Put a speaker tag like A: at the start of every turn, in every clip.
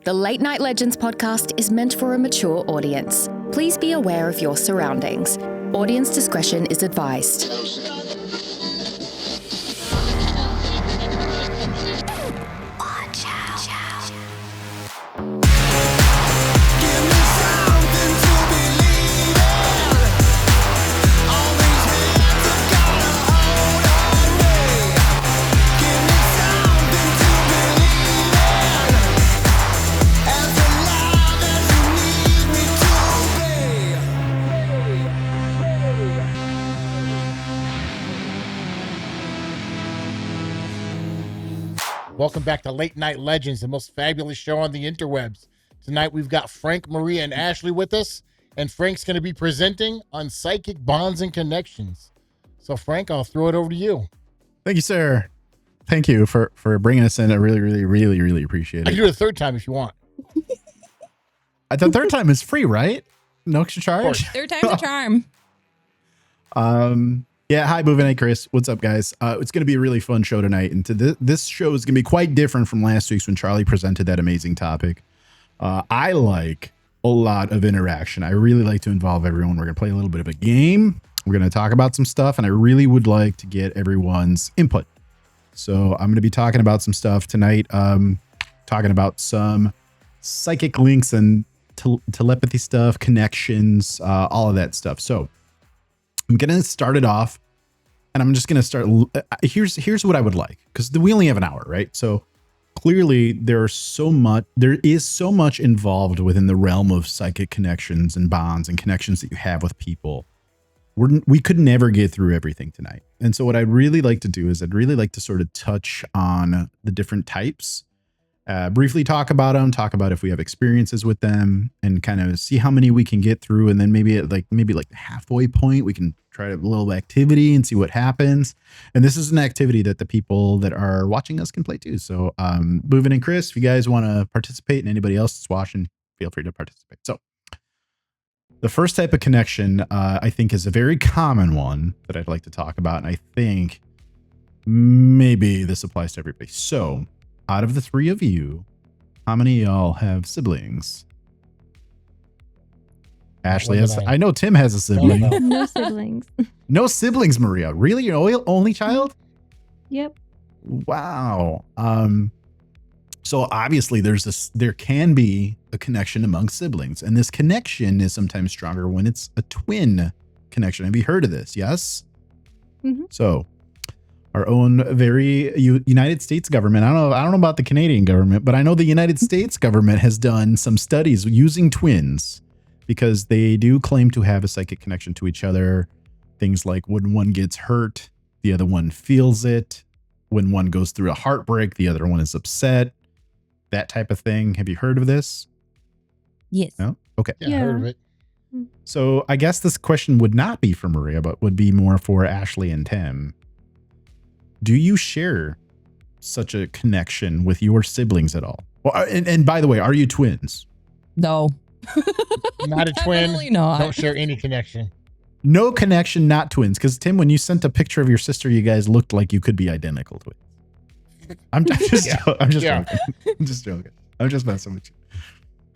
A: The Late Night Legends podcast is meant for a mature audience. Please be aware of your surroundings. Audience discretion is advised. Watch out.
B: Give me something to believe in. All these hands have got a hold on me. Give me something to believe in. As alive as you need me to be.
C: Welcome back to Late Night Legends, the most fabulous show on the interwebs. Tonight we've got Frank, Maria, and Ashley with us, and Frank's going to be presenting on psychic bonds and connections. So Frank, I'll throw it over to you.
D: Thank you, sir. Thank you for bringing us in. I really appreciate
C: I
D: it.
C: can do it a third time if you want.
D: The third time is free, right? No extra charge?
E: Third time's a charm.
D: Yeah, hi, Boovin. Hey, Chris. What's up, guys? It's going to be a really fun show tonight. And this show is going to be quite different from last week's when Charlie presented that amazing topic. I like a lot of interaction. I really like to involve everyone. We're going to play a little bit of a game. We're going to talk about some stuff, and I really would like to get everyone's input. So I'm going to be talking about some stuff tonight, talking about some psychic links and telepathy stuff, connections, all of that stuff. So I'm going to start it off, and I'm just going to start. Here's what I would like, because we only have an hour, right? So clearly there is so much involved within the realm of psychic connections and bonds and connections that you have with people. We could never get through everything tonight. And so what I'd really like to do is I'd really like to sort of touch on the different types, briefly talk about them, talk about if we have experiences with them, and kind of see how many we can get through. And then maybe at like the halfway point, we can try a little activity and see what happens. And this is an activity that the people that are watching us can play too. So Boovin and Chris, if you guys want to participate, and anybody else that's watching, feel free to participate. So the first type of connection, I think, is a very common one that I'd like to talk about. And I think maybe this applies to everybody. So out of the three of you, how many of y'all have siblings? Ashley has. I know Tim has a sibling.
F: No siblings.
D: No siblings, Maria. Really? You're only child?
F: Yep.
D: Wow. So obviously there can be a connection among siblings, and this connection is sometimes stronger when it's a twin connection. Have you heard of this? Yes.
F: Mm-hmm.
D: So our own very United States government. I don't know about the Canadian government, but I know the United States government has done some studies using twins, because they do claim to have a psychic connection to each other. Things like when one gets hurt, the other one feels it. When one goes through a heartbreak, the other one is upset. That type of thing. Have you heard of this?
E: Yes.
D: No? Okay.
C: Yeah, I heard of it.
D: So I guess this question would not be for Maria, but would be more for Ashley and Tim. Do you share such a connection with your siblings at all? Well, and by the way, are you twins?
E: No.
C: Not a twin.
E: Definitely not.
C: Don't share any connection.
D: No connection, not twins. Because Tim, when you sent a picture of your sister, you guys looked like you could be identical twins. I'm just joking. I'm just joking. I'm just messing with you.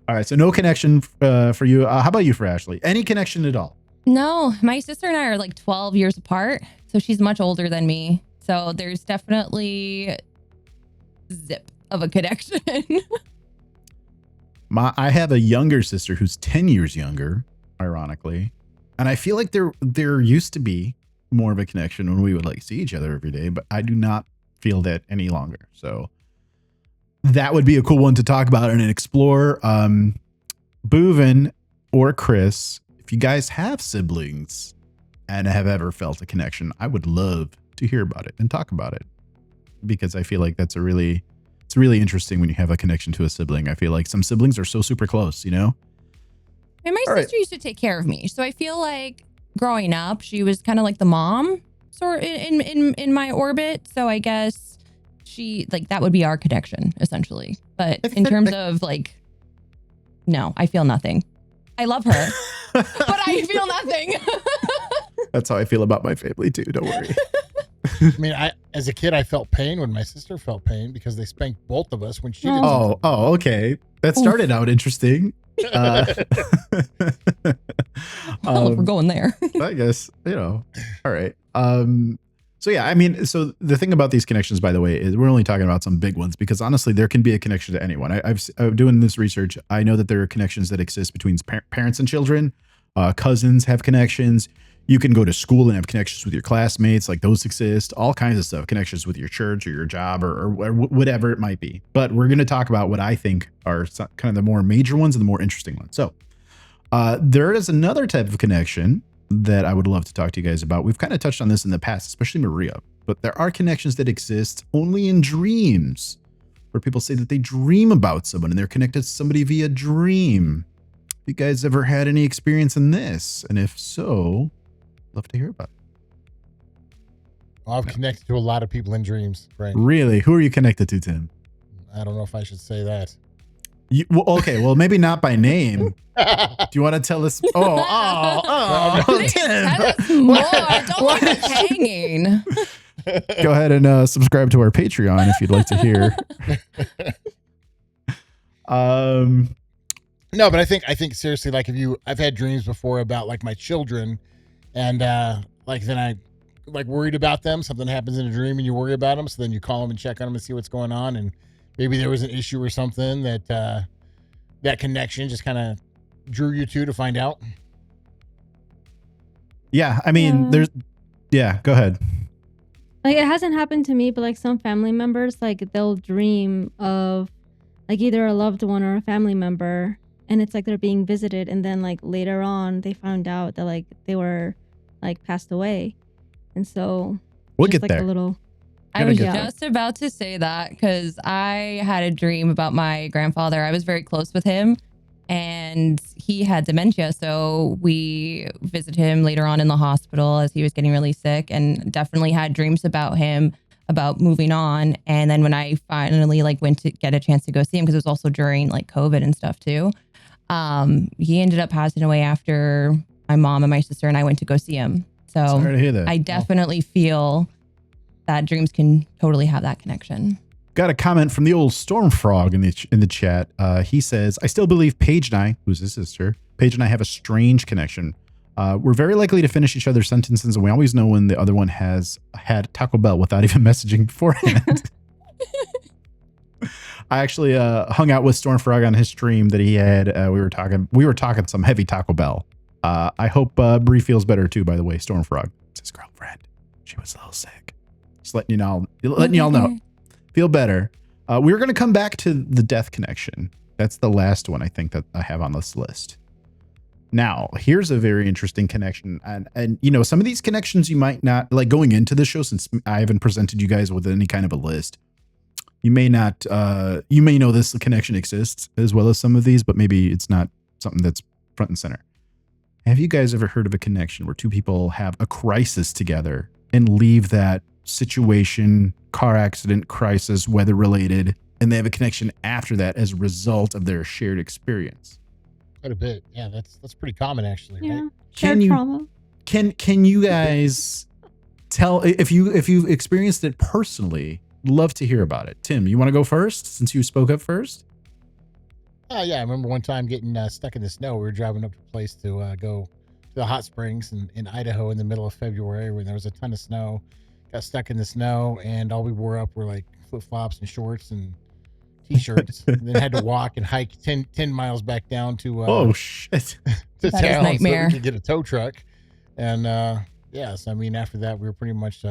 D: All right. So no connection for you. How about you for Ashley? Any connection at all?
E: No, my sister and I are like 12 years apart. So she's much older than me. So there's definitely zip of a connection.
D: I have a younger sister who's 10 years younger, ironically. And I feel like there used to be more of a connection when we would like see each other every day, but I do not feel that any longer. So that would be a cool one to talk about and explore. Boovin or Chris, if you guys have siblings and have ever felt a connection, I would love to hear about it and talk about it, because I feel like it's really interesting when you have a connection to a sibling. I feel like some siblings are so super close, you know?
E: And my sister used to take care of me. So I feel like growing up, she was kind of like the mom sort in my orbit. So I guess that would be our connection essentially. But in terms of no, I feel nothing. I love her, but I feel nothing.
D: That's how I feel about my family too. Don't worry.
C: I mean, as a kid, I felt pain when my sister felt pain because they spanked both of us when she didn't.
D: Oh, okay. That started out interesting.
E: Well, if we're going there.
D: I guess, all right. So yeah, I mean, so the thing about these connections, by the way, is we're only talking about some big ones because honestly, there can be a connection to anyone. I'm doing this research. I know that there are connections that exist between parents and children. Cousins have connections. You can go to school and have connections with your classmates, like those exist. All kinds of stuff, connections with your church or your job or whatever it might be. But we're going to talk about what I think are kind of the more major ones and the more interesting ones. So there is another type of connection that I would love to talk to you guys about. We've kind of touched on this in the past, especially Maria, but there are connections that exist only in dreams, where people say that they dream about someone and they're connected to somebody via dream. Have you guys ever had any experience in this? And if so, love to hear about it.
C: Well, I've connected to a lot of people in dreams, Frank.
D: Really? Who are you connected to, Tim?
C: I don't know if I should say that.
D: Okay, well, maybe not by name. Do you want to tell us? Oh,
E: Please,
D: Tim.
E: tell us more. Don't leave us hanging.
D: Go ahead and subscribe to our Patreon if you'd like to hear.
C: No, but I think seriously, like I've had dreams before about like my children, and like then I like worried about them. Something happens in a dream and you worry about them, so then you call them and check on them and see what's going on, and maybe there was an issue or something that that connection just kind of drew you to find out.
D: Yeah, I mean, go ahead.
F: Like, it hasn't happened to me, but like some family members, like they'll dream of like either a loved one or a family member, and it's like they're being visited, and then like later on they found out that like they were like passed away, and so
D: We'll
F: just,
D: get
F: like
D: there.
F: a little.
E: I was
F: there.
E: just about to say that because I had a dream about my grandfather. I was very close with him and he had dementia. So we visited him later on in the hospital as he was getting really sick, and definitely had dreams about him, about moving on. And then when I finally like went to get a chance to go see him, because it was also during like COVID and stuff too, he ended up passing away after my mom and my sister and I went to go see him. So
D: Sorry to hear that.
E: I definitely feel that dreams can totally have that connection.
D: Got a comment from the old Storm Frog in the chat. He says, I still believe Paige and I, who's his sister, Paige and I have a strange connection. We're very likely to finish each other's sentences, and we always know when the other one has had Taco Bell without even messaging beforehand. I actually hung out with Storm Frog on his stream that he had. We were talking some heavy Taco Bell. I hope Bree feels better too, by the way. Storm Frog, it's his girlfriend. She was a little sick. Just letting y'all know. Feel better. We were going to come back to the death connection. That's the last one I think that I have on this list. Now, here's a very interesting connection. And you know, some of these connections you might not like going into the show, since I haven't presented you guys with any kind of a list. You may not, you may know this connection exists as well as some of these, but maybe it's not something that's front and center. Have you guys ever heard of a connection where two people have a crisis together and leave that situation, car accident, crisis, weather related, and they have a connection after that as a result of their shared experience?
C: Quite a bit. Yeah, that's pretty common actually,
F: Yeah.
C: right?
F: Shared trauma.
D: Can you guys tell if you've experienced it personally? Love to hear about it. Tim, you want to go first since you spoke up first?
C: Oh yeah, I remember one time getting stuck in the snow. We were driving up to a place to go to the hot springs in Idaho in the middle of February when there was a ton of snow. Got stuck in the snow, and all we wore up were like flip-flops and shorts and t-shirts. And then had to walk and hike 10 miles back down to
D: Oh shit.
C: to
E: That is
C: town
E: nightmare.
C: so we could get a tow truck. And so I mean after that we were pretty much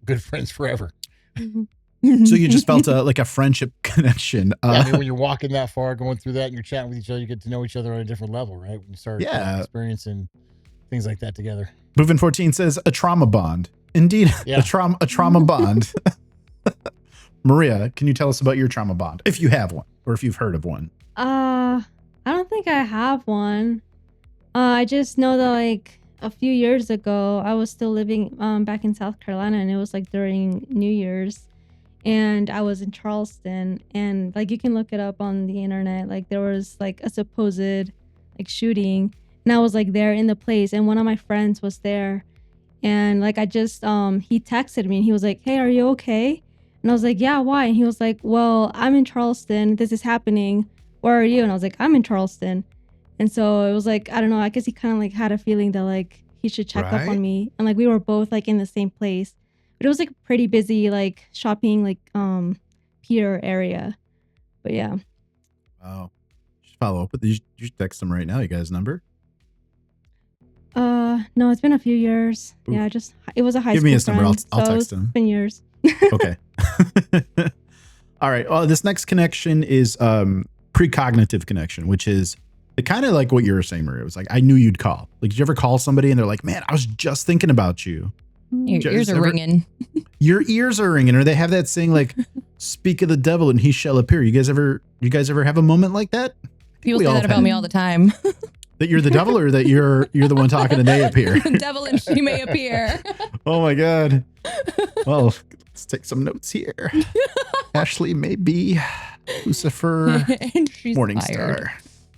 C: good friends forever.
D: So you just felt like a friendship connection.
C: Yeah, I mean, when you're walking that far, going through that, and you're chatting with each other, you get to know each other on a different level, right? When you start experiencing things like that together.
D: Moving 14 says a trauma bond. Indeed,
C: Yeah.
D: a trauma bond. Maria, can you tell us about your trauma bond, if you have one, or if you've heard of one?
F: I don't think I have one. I just know that like a few years ago, I was still living back in South Carolina, and it was like during New Year's, and I was in Charleston, and like you can look it up on the internet. Like there was like a supposed like shooting, and I was like there in the place, and one of my friends was there, and like I just he texted me and he was like, "Hey, are you okay?" And I was like, "Yeah, why?" And he was like, "Well, I'm in Charleston. This is happening. where are you? And I was like, I'm in Charleston. And so it was like, I don't know, I guess he kind of like had a feeling that like he should check up
D: Right.
F: on me. And like we were both like in the same place. But it was like pretty busy, like shopping, like pier area. But yeah.
D: Wow. Just follow up with you. You should text him right now. You got his number?
F: No, it's been a few years.
D: Oof.
F: Yeah, it was a high
D: Give
F: school
D: me his number.
F: friend,
D: I'll
F: so
D: text him.
F: It's been years.
D: Okay. All right. Well, this next connection is precognitive connection, which is kind of like what you were saying, Maria. It was like, I knew you'd call. Like, did you ever call somebody and they're like, man, I was just thinking about you.
E: Your
D: Just
E: ears are
D: ever-
E: ringing.
D: Your ears are ringing, or they have that saying like, speak of the devil and he shall appear. You guys ever have a moment like that?
E: People
D: we
E: say
D: all
E: that about
D: have.
E: me all the time.
D: That you're the devil, or that you're the one talking and they appear?
E: Devil and she may appear.
D: Oh my God. Well, let's take some notes here. Ashley may be Lucifer
E: And she's
D: Morning
E: fired.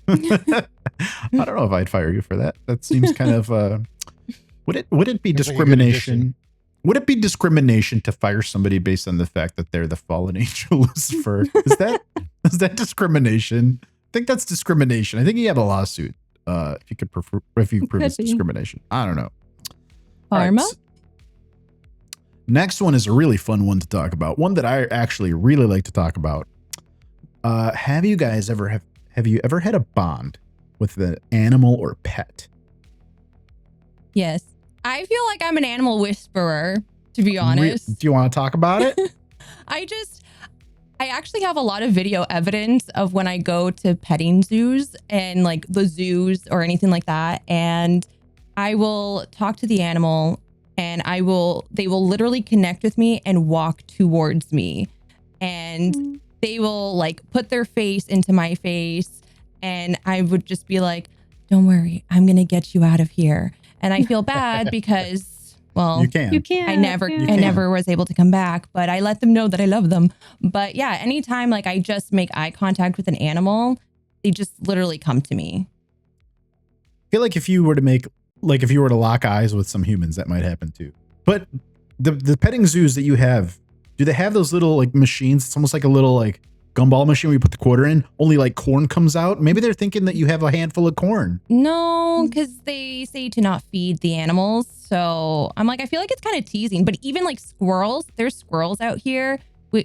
D: Star. I don't know if I'd fire you for that. That seems kind of would it be
C: Seems like a good
D: discrimination?
C: addition.
D: Would it be discrimination to fire somebody based on the fact that they're the fallen angel Lucifer? Is that discrimination? I think that's discrimination. I think you have a lawsuit if you could prove it's
F: be.
D: discrimination. I don't know. All right,
E: Karma?
D: next one is a really fun one to talk about. One that I actually really like to talk about. Have you ever had a bond with an animal or pet?
E: Yes. I feel like I'm an animal whisperer, to be honest.
D: Do you want to talk about it?
E: I actually have a lot of video evidence of when I go to petting zoos and like the zoos or anything like that. And I will talk to the animal and they will literally connect with me and walk towards me. And they will like put their face into my face. And I would just be like, don't worry, I'm going to get you out of here. And I feel bad because, well,
D: You can.
E: I never was able to come back, but I let them know that I love them. But yeah, anytime like I just make eye contact with an animal, they just literally come to me.
D: I feel like if you were to lock eyes with some humans, that might happen too. But the petting zoos that you have, do they have those little like machines? It's almost like a little like gumball machine where you put the quarter in, only like corn comes out. Maybe they're thinking that you have a handful of corn.
E: No, because they say to not feed the animals. So I'm like, I feel like it's kind of teasing. But even like squirrels, there's squirrels out here.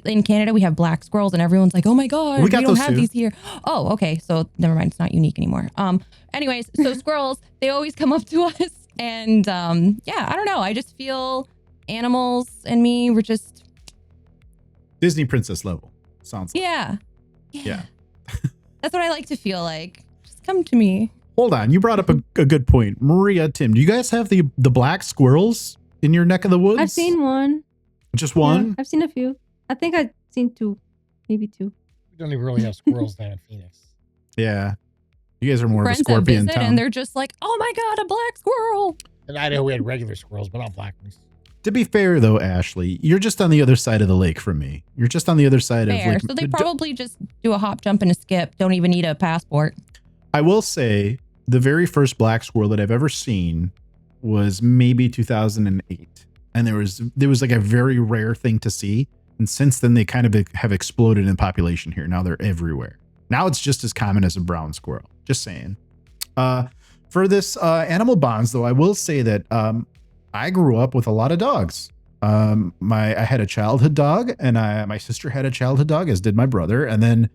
E: In Canada, we have black squirrels, and everyone's like, "Oh my god, we
D: got
E: don't
D: those
E: have
D: too.
E: these here." Oh, okay, so never mind, it's not unique anymore. Anyways, so squirrels, they always come up to us, and yeah, I don't know. I just feel animals and me were just
D: Disney princess level. Sounds like.
E: yeah. That's what I like to feel like. Just come to me.
D: Hold on. You brought up a good point. Maria, Tim, do you guys have the black squirrels in your neck of the woods?
F: I've seen one.
D: Just one?
F: Yeah, I've seen a few. I think I've seen two, maybe two.
C: We don't even really have squirrels down in Phoenix.
D: Yeah. You guys are more
E: Friends
D: of a
E: that
D: scorpion
E: visit,
D: town.
E: and they're just like, "Oh my god, a black squirrel!"
C: In Idaho, we had regular squirrels, but not black ones.
D: To be fair, though, Ashley, you're just on the other side of the lake from me. You're just on the other side
E: Fair.
D: of
E: So they probably just do a hop, jump, and a skip. Don't even need a passport.
D: I will say the very first black squirrel that I've ever seen was maybe 2008. And there was like a very rare thing to see. And since then, they kind of have exploded in population here. Now they're everywhere. Now it's just as common as a brown squirrel. Just saying. For this animal bonds, though, I will say that I grew up with a lot of dogs. I had a childhood dog, and my sister had a childhood dog, as did my brother. And then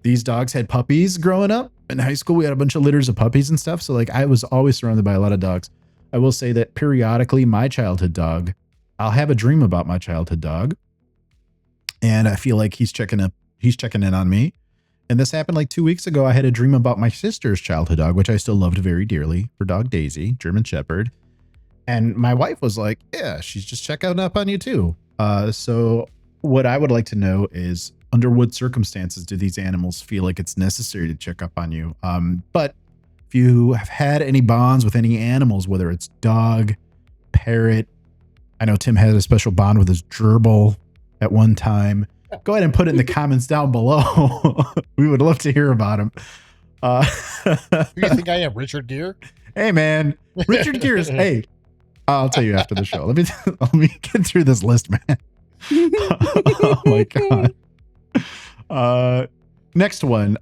D: these dogs had puppies growing up. In high school, we had a bunch of litters of puppies and stuff. So like I was always surrounded by a lot of dogs. I will say that periodically my childhood dog, I'll have a dream about my childhood dog. And I feel like he's checking in on me. And this happened like 2 weeks ago. I had a dream about my sister's childhood dog, which I still loved very dearly, her dog Daisy, German Shepherd. And my wife was like, yeah, she's just checking up on you too. So what I would like to know is, under what circumstances do these animals feel like it's necessary to check up on you? But if you have had any bonds with any animals, whether it's dog, parrot, I know Tim had a special bond with his gerbil at one time. Go ahead and put it in the comments down below. We would love to hear about him.
C: Who do you think I am, Richard Gere?
D: Hey, man. Richard Gere is, hey, I'll tell you after the show. Let me get through this list, man. Oh, my God. Next one.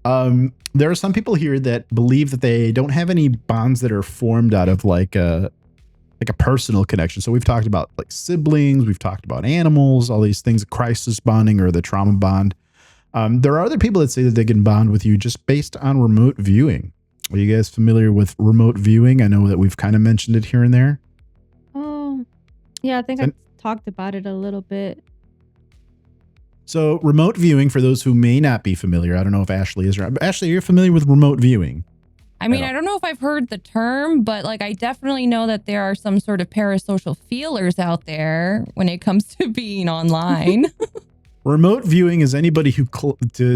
D: There are some people here that believe that they don't have any bonds that are formed out of like a personal connection. So we've talked about like siblings, we've talked about animals, all these things, crisis bonding or the trauma bond. There are other people that say that they can bond with you just based on remote viewing. Are you guys familiar with remote viewing? I know that we've kind of mentioned it here and there.
F: Oh, yeah, I think I talked about it a little bit.
D: So remote viewing, for those who may not be familiar, I don't know if Ashley is. Ashley, you're familiar with remote viewing?
E: I mean, I don't know if I've heard the term, but like I definitely know that there are some sort of parasocial feelers out there when it comes to being online.
D: Remote viewing is anybody who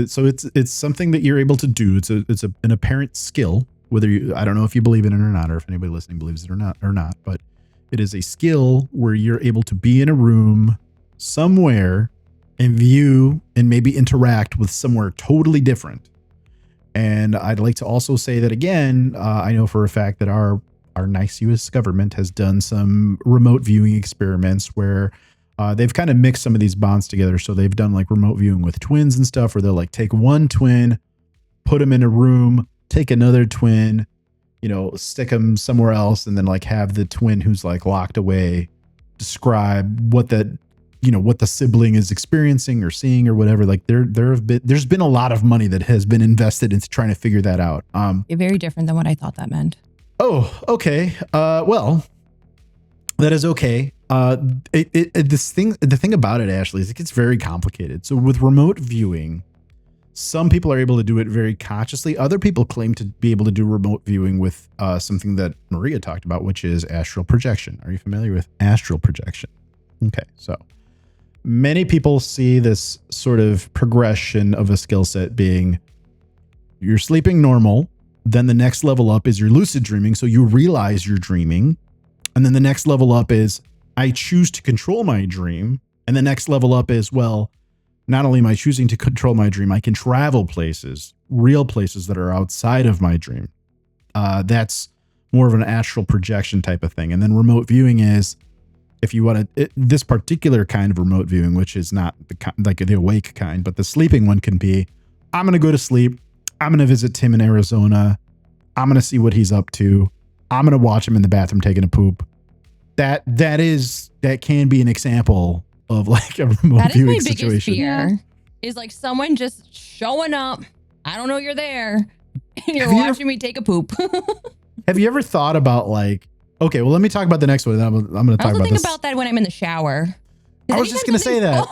D: so it's something that you're able to do. It's an apparent skill. Whether you, I don't know if you believe in it or not, or if anybody listening believes it or not, but it is a skill where you're able to be in a room somewhere and view and maybe interact with somewhere totally different. And I'd like to also say that again, I know for a fact that our nice U.S. government has done some remote viewing experiments where they've kind of mixed some of these bonds together. So they've done like remote viewing with twins and stuff, where they'll like take one twin, put them in a room, take another twin, stick them somewhere else, and then like have the twin who's like locked away describe what that, what the sibling is experiencing or seeing or whatever. Like there's been a lot of money that has been invested into trying to figure that out.
E: Very different than what I thought that meant.
D: Oh, okay. Well, that is okay. The thing about it, Ashley, is it gets very complicated. So with remote viewing, some people are able to do it very consciously. Other people claim to be able to do remote viewing with something that Maria talked about, which is astral projection. Are you familiar with astral projection? Okay, so many people see this sort of progression of a skill set being you're sleeping normal, then the next level up is you're lucid dreaming, so you realize you're dreaming, and then the next level up is I choose to control my dream, and the next level up is, well, not only am I choosing to control my dream, I can travel places, real places that are outside of my dream. That's more of an astral projection type of thing. And then remote viewing is, if you want to, this particular kind of remote viewing, which is not like the awake kind, but the sleeping one can be, I'm going to go to sleep. I'm going to visit Tim in Arizona. I'm going to see what he's up to. I'm going to watch him in the bathroom taking a poop. That can be an example of like a remote viewing situation. That is my biggest fear,
E: is like someone just showing up. I don't know you're there, and you're watching me take a poop.
D: Have you ever thought about like, okay, well, let me talk about the next one. Then I'm going to talk about this. I also think
E: about that when I'm in the shower.
D: I was just going to say that.
E: Anytime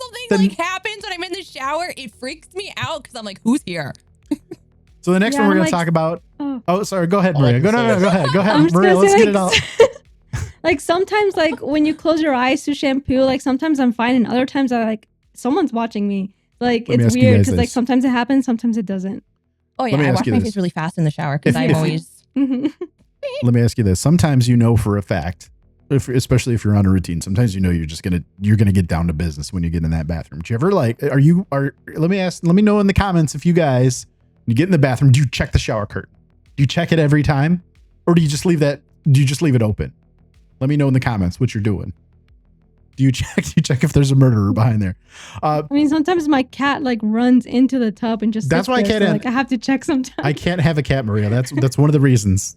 E: something like happens when I'm in the shower, it freaks me out because I'm like, who's here?
D: So the next one we're going to talk about. Oh, sorry. Go ahead, Maria. Go ahead, Maria. Let's get it out.
F: Like sometimes, like when you close your eyes to shampoo, like sometimes I'm fine, and other times I like someone's watching me. Like it's weird because like sometimes it happens, sometimes it doesn't.
E: Oh yeah, I wash my face really fast in the shower because I'm always.
D: Let me ask you this: sometimes you know for a fact, especially if you're on a routine, sometimes you know you're gonna get down to business when you get in that bathroom. Do you ever like? Let me know in the comments if you guys, when you get in the bathroom, do you check the shower curtain? Do you check it every time, or do you just leave it open? Let me know in the comments what you're doing. Do you check if there's a murderer behind there?
F: I mean, sometimes my cat like runs into the tub and just
D: that's why I can't.
F: So, like I have to check sometimes.
D: I can't have a cat, Maria. That's one of the reasons.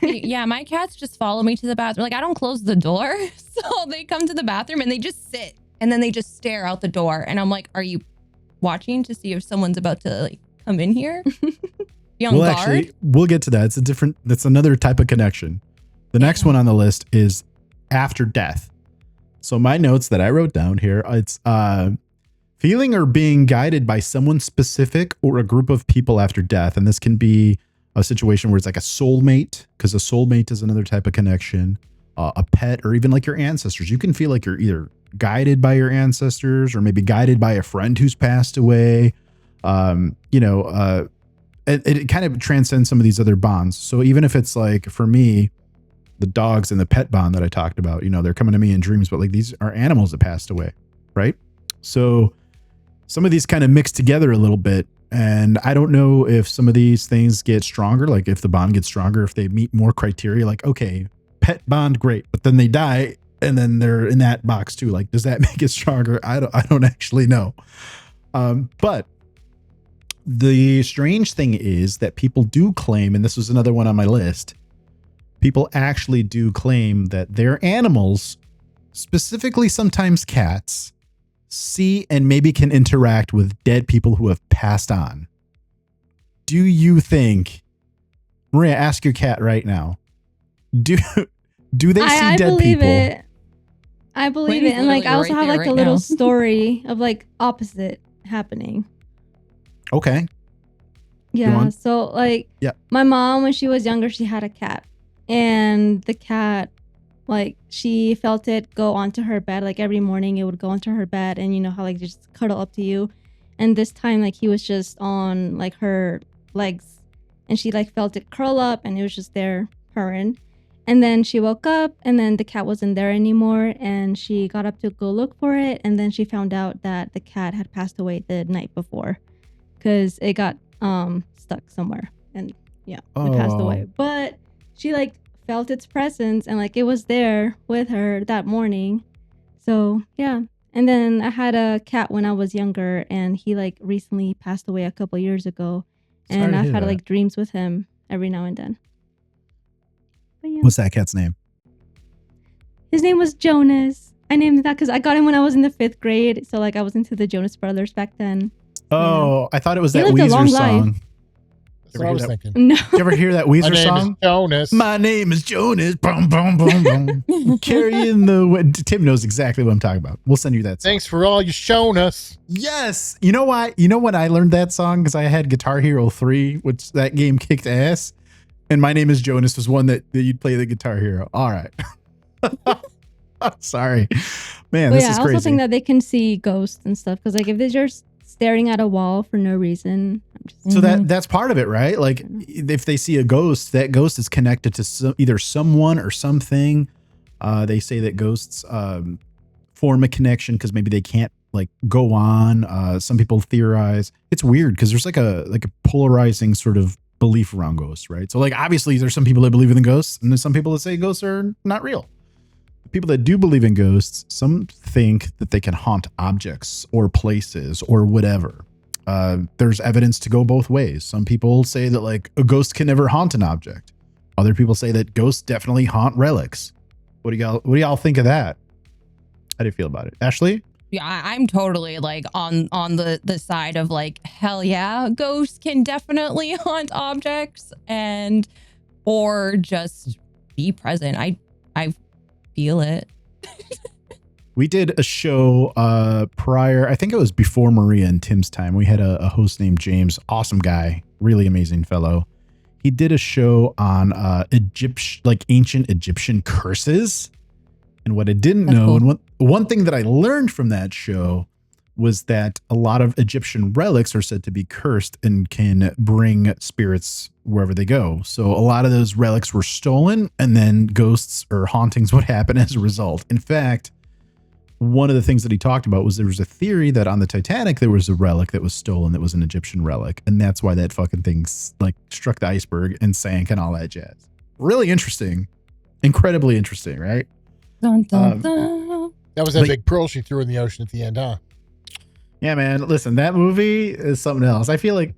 E: Yeah, my cats just follow me to the bathroom. Like I don't close the door, so they come to the bathroom and they just sit and then they just stare out the door. And I'm like, are you watching to see if someone's about to like come in here? Be on guard. Actually,
D: we'll get to that. That's another type of connection. The next one on the list is after death. So my notes that I wrote down here, it's feeling or being guided by someone specific or a group of people after death. And this can be a situation where it's like a soulmate, because a soulmate is another type of connection, a pet, or even like your ancestors. You can feel like you're either guided by your ancestors or maybe guided by a friend who's passed away. It kind of transcends some of these other bonds. So even if it's like, for me, the dogs and the pet bond that I talked about, they're coming to me in dreams, but like these are animals that passed away, right? So some of these kind of mix together a little bit. And I don't know if some of these things get stronger, like if the bond gets stronger, if they meet more criteria, like, okay, pet bond, great. But then they die and then they're in that box too. Like, does that make it stronger? I don't actually know. But The strange thing is that people do claim, and this was another one on my list, people actually do claim that their animals, specifically sometimes cats, see and maybe can interact with dead people who have passed on. Do you think, Maria, ask your cat right now, do they see dead people?
F: It. I believe it. And like I also have like a little story of like opposite happening.
D: Okay.
F: Yeah. So like my mom, when she was younger, she had a cat. And the cat, like she felt it go onto her bed. Like every morning it would go onto her bed and you know how like just cuddle up to you. And this time like he was just on like her legs and she like felt it curl up and it was just there purring. And then she woke up and then the cat wasn't there anymore and she got up to go look for it. And then she found out that the cat had passed away the night before because it got stuck somewhere and it passed away. But she like felt its presence and like it was there with her that morning. So yeah. And then I had a cat when I was younger and he like recently passed away a couple years ago. And I've had like dreams with him every now and then. Yeah.
D: What's that cat's name?
F: His name was Jonas. I named that because I got him when I was in the 5th grade. So like I was into the Jonas Brothers back then.
D: Oh, I thought it was
F: He
D: that
F: lived a long
D: Weezer
F: life.
D: song.
C: That's what I was thinking.
F: No.
D: You ever hear that Weezer
C: My name
D: song?
C: is Jonas.
D: My name is Jonas. Boom, boom, boom, boom. Carrying the wind. Tim knows exactly what I'm talking about. We'll send you that song.
C: Thanks for all you've shown us.
D: Yes. You know why? You know when I learned that song? Because I had Guitar Hero 3, which that game kicked ass. And My Name is Jonas was one that you'd play the Guitar Hero. All right. Sorry. Man, this is
F: I
D: crazy.
F: also think that they can see ghosts and stuff. Because like if they're just staring at a wall for no reason.
D: So that's part of it, right? Like if they see a ghost, that ghost is connected to either someone or something. They say that ghosts form a connection because maybe they can't like go on. Some people theorize it's weird because there's like a polarizing sort of belief around ghosts, right? So like obviously there's some people that believe in the ghosts, and there's some people that say ghosts are not real. The people that do believe in ghosts, some think that they can haunt objects or places or whatever. There's evidence to go both ways. Some people say that like a ghost can never haunt an object. Other people say that ghosts definitely haunt relics. What do y'all think of that? How do you feel about it, Ashley?
E: Yeah, I'm totally like on the side of like, hell yeah, ghosts can definitely haunt objects or just be present. I feel it.
D: We did a show prior, I think it was before Maria and Tim's time. We had a host named James, awesome guy, really amazing fellow. He did a show on ancient Egyptian curses. And what I didn't know, cool. And one thing that I learned from that show was that a lot of Egyptian relics are said to be cursed and can bring spirits wherever they go. So a lot of those relics were stolen, and then ghosts or hauntings would happen as a result. In fact, one of the things that he talked about was there was a theory that on the Titanic, there was a relic that was stolen that was an Egyptian relic. And that's why that fucking thing like struck the iceberg and sank and all that jazz. Really interesting. Incredibly interesting, right?
E: Dun, dun, dun.
C: That was that big pearl she threw in the ocean at the end, huh?
D: Yeah, man. Listen, that movie is something else. I feel like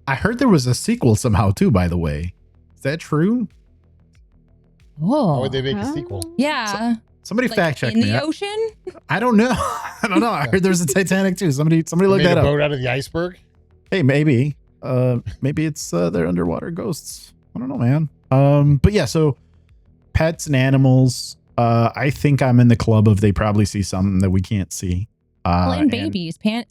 D: I heard there was a sequel somehow too, by the way. Is that true?
C: Why would they make a sequel?
E: Yeah.
D: Somebody like fact check
E: in
D: me.
E: the ocean?
D: I don't know. I don't know. I heard there's a Titanic too. Somebody look that up.
C: Boat out of the iceberg?
D: Hey, maybe. Maybe it's they're underwater ghosts. I don't know, man. But yeah, so pets and animals. I think I'm in the club of they probably see something that we can't see.
E: And babies, pets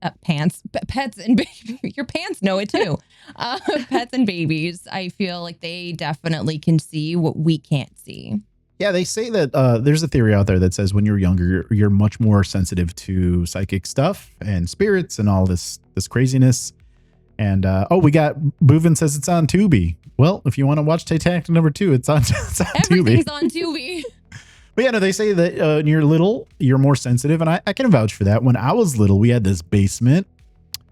E: and babies. Your pants know it too. Pets and babies. I feel like they definitely can see what we can't see.
D: Yeah, they say that there's a theory out there that says when you're younger, you're much more sensitive to psychic stuff and spirits and all this craziness. And we got Boovin says it's on Tubi. Well, if you want to watch Titanic #2, it's on
E: Everything's
D: Tubi.
E: on Tubi.
D: But yeah, no, they say that when you're little, you're more sensitive. And I can vouch for that. When I was little, we had this basement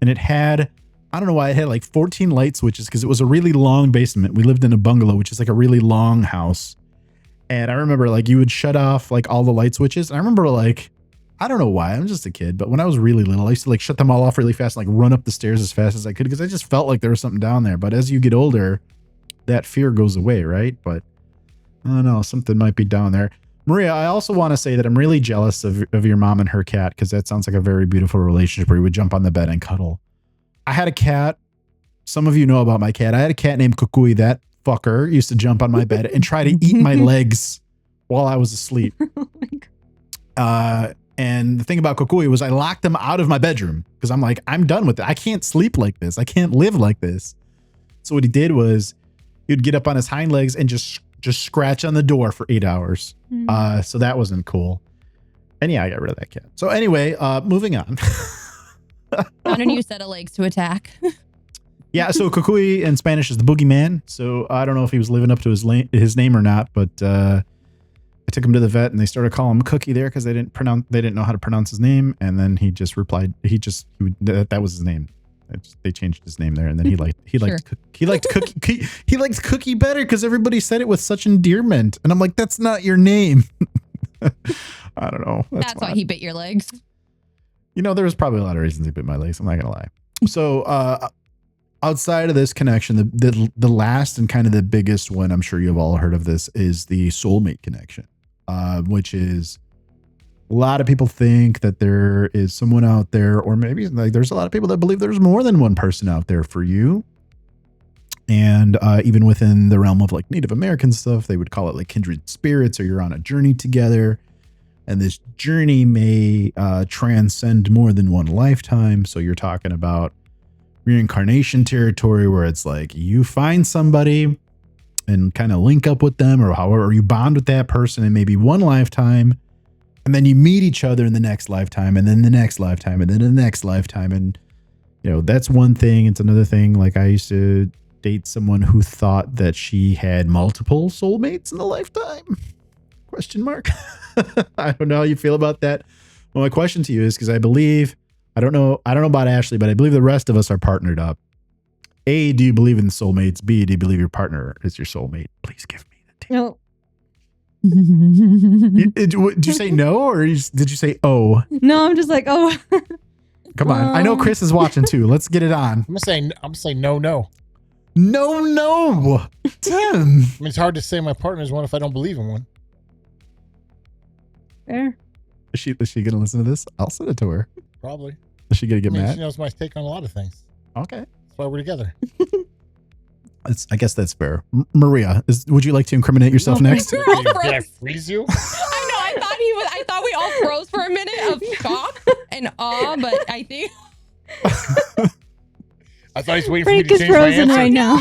D: and it had, I don't know why, it had like 14 light switches because it was a really long basement. We lived in a bungalow, which is like a really long house. And I remember like you would shut off like all the light switches. And I remember like I don't know why. I'm just a kid, but when I was really little, I used to like shut them all off really fast and like run up the stairs as fast as I could because I just felt like there was something down there. But as you get older, that fear goes away, right? But I don't know, something might be down there. Maria, I also want to say that I'm really jealous of your mom and her cat because that sounds like a very beautiful relationship where you would jump on the bed and cuddle. I had a cat. Some of you know about my cat. I had a cat named Kukui. That fucker used to jump on my bed and try to eat my legs while I was asleep.
F: Oh my God.
D: And the thing about Kukui was I locked him out of my bedroom because I'm like, I'm done with it. I can't sleep like this. I can't live like this. So what he did was he'd get up on his hind legs and just scratch on the door for 8 hours. So that wasn't cool. And yeah, I got rid of that cat. So anyway, moving on.
E: Found a new set of legs to attack.
D: Yeah, so Kukui in Spanish is the boogeyman. So I don't know if he was living up to his name or not, but I took him to the vet and they started calling him Cookie there because they didn't know how to pronounce his name. And then he just replied, that was his name. They changed his name there, and then he liked Cookie better because everybody said it with such endearment. And I'm like, that's not your name. I don't know.
E: That's why he bit your legs.
D: You know, there was probably a lot of reasons he bit my legs. I'm not gonna lie. So outside of this connection, the last and kind of the biggest one, I'm sure you've all heard of this, is the soulmate connection, which is a lot of people think that there is someone out there, or maybe like there's a lot of people that believe there's more than one person out there for you. And even within the realm of like Native American stuff, they would call it like kindred spirits, or you're on a journey together. And this journey may transcend more than one lifetime. So you're talking about reincarnation territory where it's like you find somebody and kind of link up with them, or however you bond with that person in maybe one lifetime. And then you meet each other in the next lifetime, and then the next lifetime, and then the next lifetime. And, you know, that's one thing. It's another thing. Like I used to date someone who thought that she had multiple soulmates in a lifetime. Question mark. I don't know how you feel about that. Well, my question to you is, because I don't know about Ashley, but I believe the rest of us are partnered up. A, do you believe in soulmates? B, do you believe your partner is your soulmate? Please give me the tape.
F: No.
D: Did you say no, or did you say oh?
F: No, I'm just like, oh.
D: Come on. I know Chris is watching too. Let's get it on.
C: I'm gonna say no.
D: No. Tim.
C: I mean, it's hard to say my partner's one if I don't believe in one.
F: Fair.
D: Is she gonna listen to this? I'll send it to her.
C: Probably.
D: Is she gonna get mad?
C: She knows my take on a lot of things.
D: Okay.
C: That's why we're together.
D: I guess that's fair. Maria, would you like to incriminate yourself next?
C: Did I freeze you?
E: I know. I thought we all froze for a minute of shock and awe, but I think
C: I thought he was waiting for
F: Frank
C: me to
F: is
C: change my
F: frozen
C: answer.
F: right now.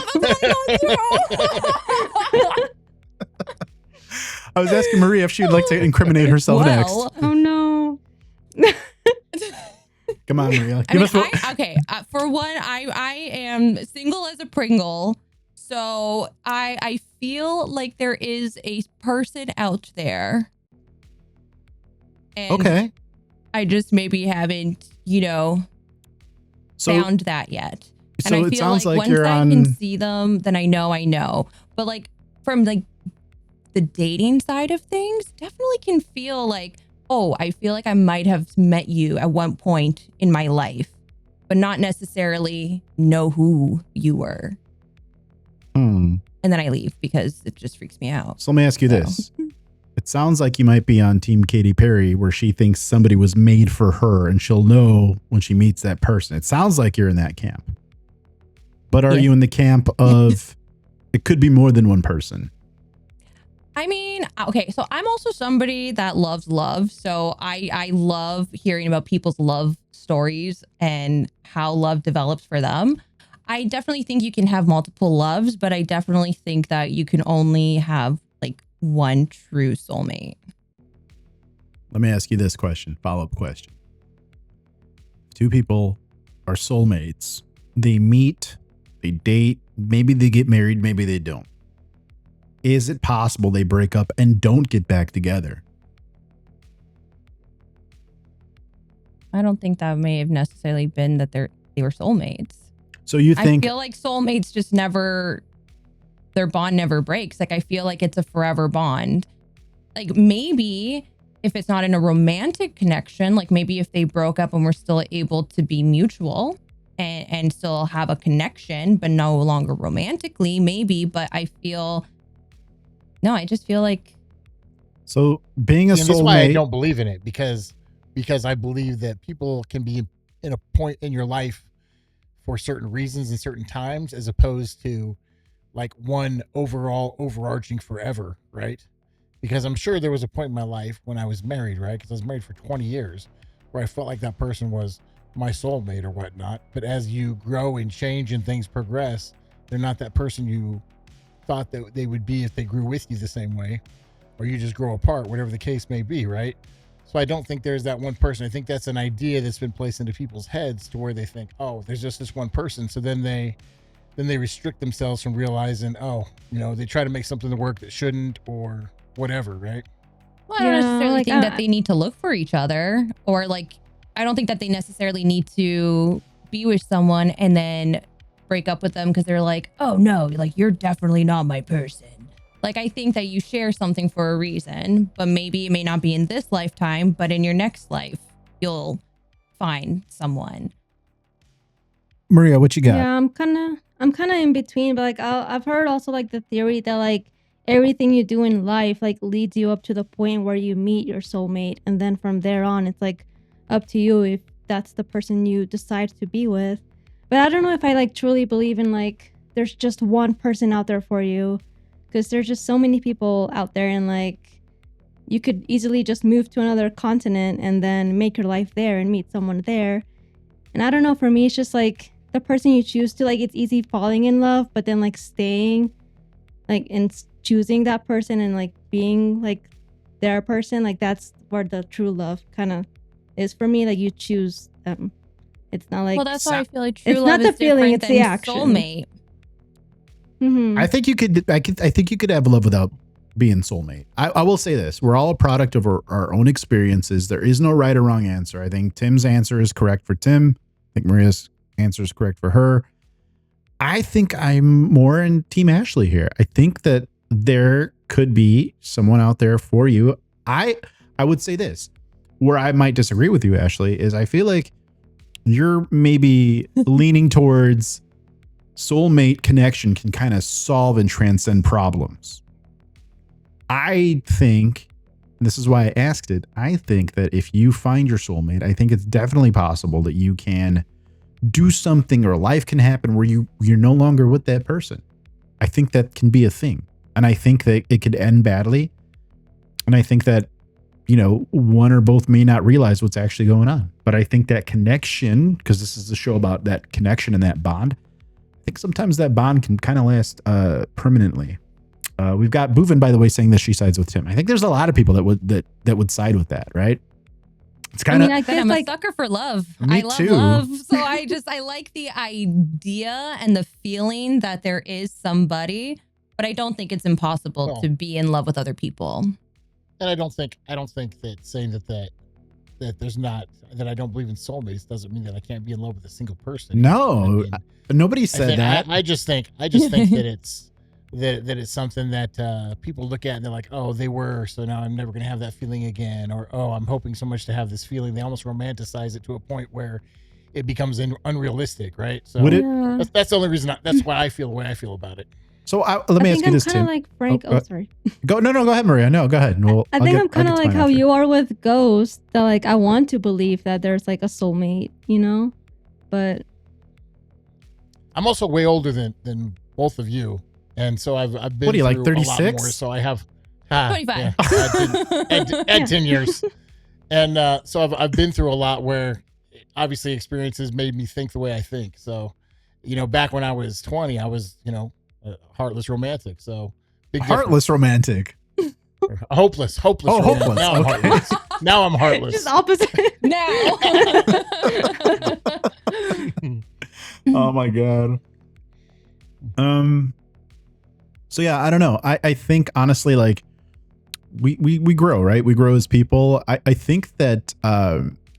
D: I was asking Maria if she would like to incriminate herself next.
F: Oh no.
D: Come on, Maria.
E: For one, I am single as a Pringle. So I feel like there is a person out there. And
D: Okay.
E: I just maybe haven't, found that yet. And
D: So
E: I
D: it
E: feel
D: sounds like
E: once
D: you're
E: I
D: on.
E: can see them, then I know. But like from like the dating side of things, definitely can feel like, oh, I feel like I might have met you at one point in my life, but not necessarily know who you were. And then I leave because it just freaks me out.
D: So let me ask you this. It sounds like you might be on Team Katy Perry, where she thinks somebody was made for her and she'll know when she meets that person. It sounds like you're in that camp. But are you in the camp of it could be more than one person?
E: I mean, okay, so I'm also somebody that loves love. So I love hearing about people's love stories and how love develops for them. I definitely think you can have multiple loves, but I definitely think that you can only have like one true soulmate.
D: Let me ask you this question, follow-up question. Two people are soulmates. They meet, they date, maybe they get married, maybe they don't. Is it possible they break up and don't get back together?
E: I don't think that may have necessarily been that they were soulmates.
D: So you think
E: I feel like soulmates just never, their bond never breaks. Like I feel like it's a forever bond. Like maybe if it's not in a romantic connection, like maybe if they broke up and were still able to be mutual and still have a connection, but no longer romantically, maybe. But I just feel like.
D: So being a
C: And that's why I
D: soulmate,
C: don't believe in it, because I believe that people can be in a point in your life for certain reasons and certain times, as opposed to like one overall overarching forever, right? Because I'm sure there was a point in my life when I was married, right? Because I was married for 20 years, where I felt like that person was my soulmate or whatnot. But as you grow and change and things progress, they're not that person you thought that they would be if they grew with you the same way, or you just grow apart, whatever the case may be, right? So I don't think there's that one person. I think that's an idea that's been placed into people's heads to where they think, oh, there's just this one person. So then they restrict themselves from realizing, oh, they try to make something to work that shouldn't, or whatever, right?
E: Well, I don't necessarily
F: like,
E: think that they need to look for each other, or like, I don't think that they necessarily need to be with someone and then break up with them because they're like, oh no, like you're definitely not my person. Like, I think that you share something for a reason, but maybe it may not be in this lifetime, but in your next life, you'll find someone.
D: Maria, what you got?
F: Yeah, I'm kind of in between, but like I've heard also like the theory that like everything you do in life like leads you up to the point where you meet your soulmate, and then from there on it's like up to you if that's the person you decide to be with. But I don't know if I like truly believe in like there's just one person out there for you, because there's just so many people out there, and like you could easily just move to another continent and then make your life there and meet someone there. And I don't know, for me it's just like the person you choose to, like, it's easy falling in love, but then like staying like and choosing that person and like being like their person, like that's where the true love kind of is for me. Like you choose them. It's not like,
E: Well, that's why I feel like true
F: it's
E: love
F: not the
E: is
F: feeling,
E: different
F: it's the
E: than
F: action.
E: soulmate.
F: Mhm.
D: I think you could. I think you could have love without being soulmate. I will say this: we're all a product of our own experiences. There is no right or wrong answer. I think Tim's answer is correct for Tim. I think Maria's answer is correct for her. I think I'm more in Team Ashley here. I think that there could be someone out there for you. I would say this: where I might disagree with you, Ashley, is I feel like you're maybe leaning towards soulmate connection can kind of solve and transcend problems. I think, this is why I asked it, I think that if you find your soulmate, I think it's definitely possible that you can do something, or life can happen where you're no longer with that person. I think that can be a thing. And I think that it could end badly. And I think that, one or both may not realize what's actually going on. But I think that connection, because this is a show about that connection and that bond, I think sometimes that bond can kind of last permanently. We've got Boovin, by the way, saying that she sides with Tim. I think there's a lot of people that would side with that, right? It's kind of.
F: I
E: But
F: guess
E: I'm
F: like
E: a sucker for love.
D: Me
E: I love
D: too.
E: love. So I like the idea and the feeling that there is somebody, but I don't think it's impossible
C: Well,
E: to be in love with other people.
C: And I don't think that saying that there's not, that I don't believe in soulmates doesn't mean that I can't be in love with a single person.
D: No,
C: I mean,
D: nobody said that.
C: I just think that it's that it's something that people look at and they're like, oh, they were, so now I'm never going to have that feeling again, or oh, I'm hoping so much to have this feeling. They almost romanticize it to a point where it becomes unrealistic, right? So
D: Would it-
F: yeah.
C: that's the only reason. That's why I feel the way I feel about it.
D: So let me
F: I
D: ask
F: think
D: you
F: I'm
D: this,
F: kind
D: Tim.
F: of like Frank.
D: Oh,
F: Sorry.
D: Go ahead, Maria. No, go ahead.
F: I think I'm kind of like how you are with Ghost. That like I want to believe that there's like a soulmate, but
C: I'm also way older than both of you, and so I've been.
D: What are you, like,
C: through a lot
D: 36?
C: more, so I have
E: 25.
C: Yeah, add 10 years, and so I've been through a lot where obviously experiences made me think the way I think. So, back when I was 20, I was a heartless romantic. So big
D: Heartless romantic.
C: difference. Hopeless.
D: Oh,
C: romantic.
D: hopeless.
C: Now I'm
D: Okay.
C: heartless. Now I'm heartless.
F: just opposite.
E: Now.
D: Oh my god. So yeah, I don't know. I think honestly, like we grow, right? We grow as people. I think that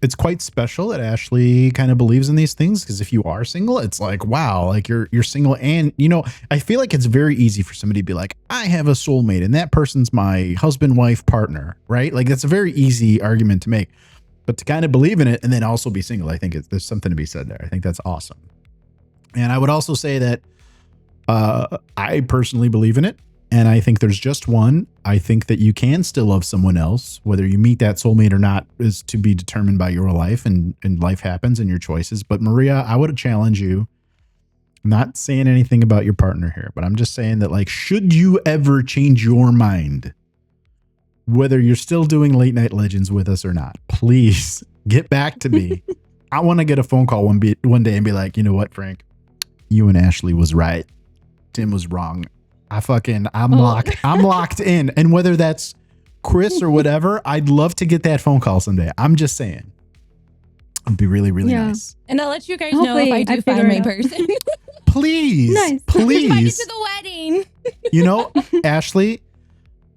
D: it's quite special that Ashley kind of believes in these things, because if you are single, it's like, wow, like you're single. And, you know, I feel like it's very easy for somebody to be like, I have a soulmate and that person's my husband, wife, partner, right? Like that's a very easy argument to make. But to kind of believe in it and then also be single, I think there's something to be said there. I think that's awesome. And I would also say that I personally believe in it. And I think there's just one. I think that you can still love someone else. Whether you meet that soulmate or not is to be determined by your life, and life happens and your choices. But Maria, I would challenge you. I'm not saying anything about your partner here, but I'm just saying that, like, should you ever change your mind, whether you're still doing Late Night Legends with us or not, please get back to me. I want to get a phone call one day and be like, you know what, Frank, you and Ashley was right. Tim was wrong. I'm locked in. And whether that's Chris or whatever, I'd love to get that phone call someday. I'm just saying. It'd be really, really nice.
E: And I'll let you guys know if I do find my person.
D: Please.
F: Nice.
D: Please.
E: Invited to the wedding.
D: You know, Ashley,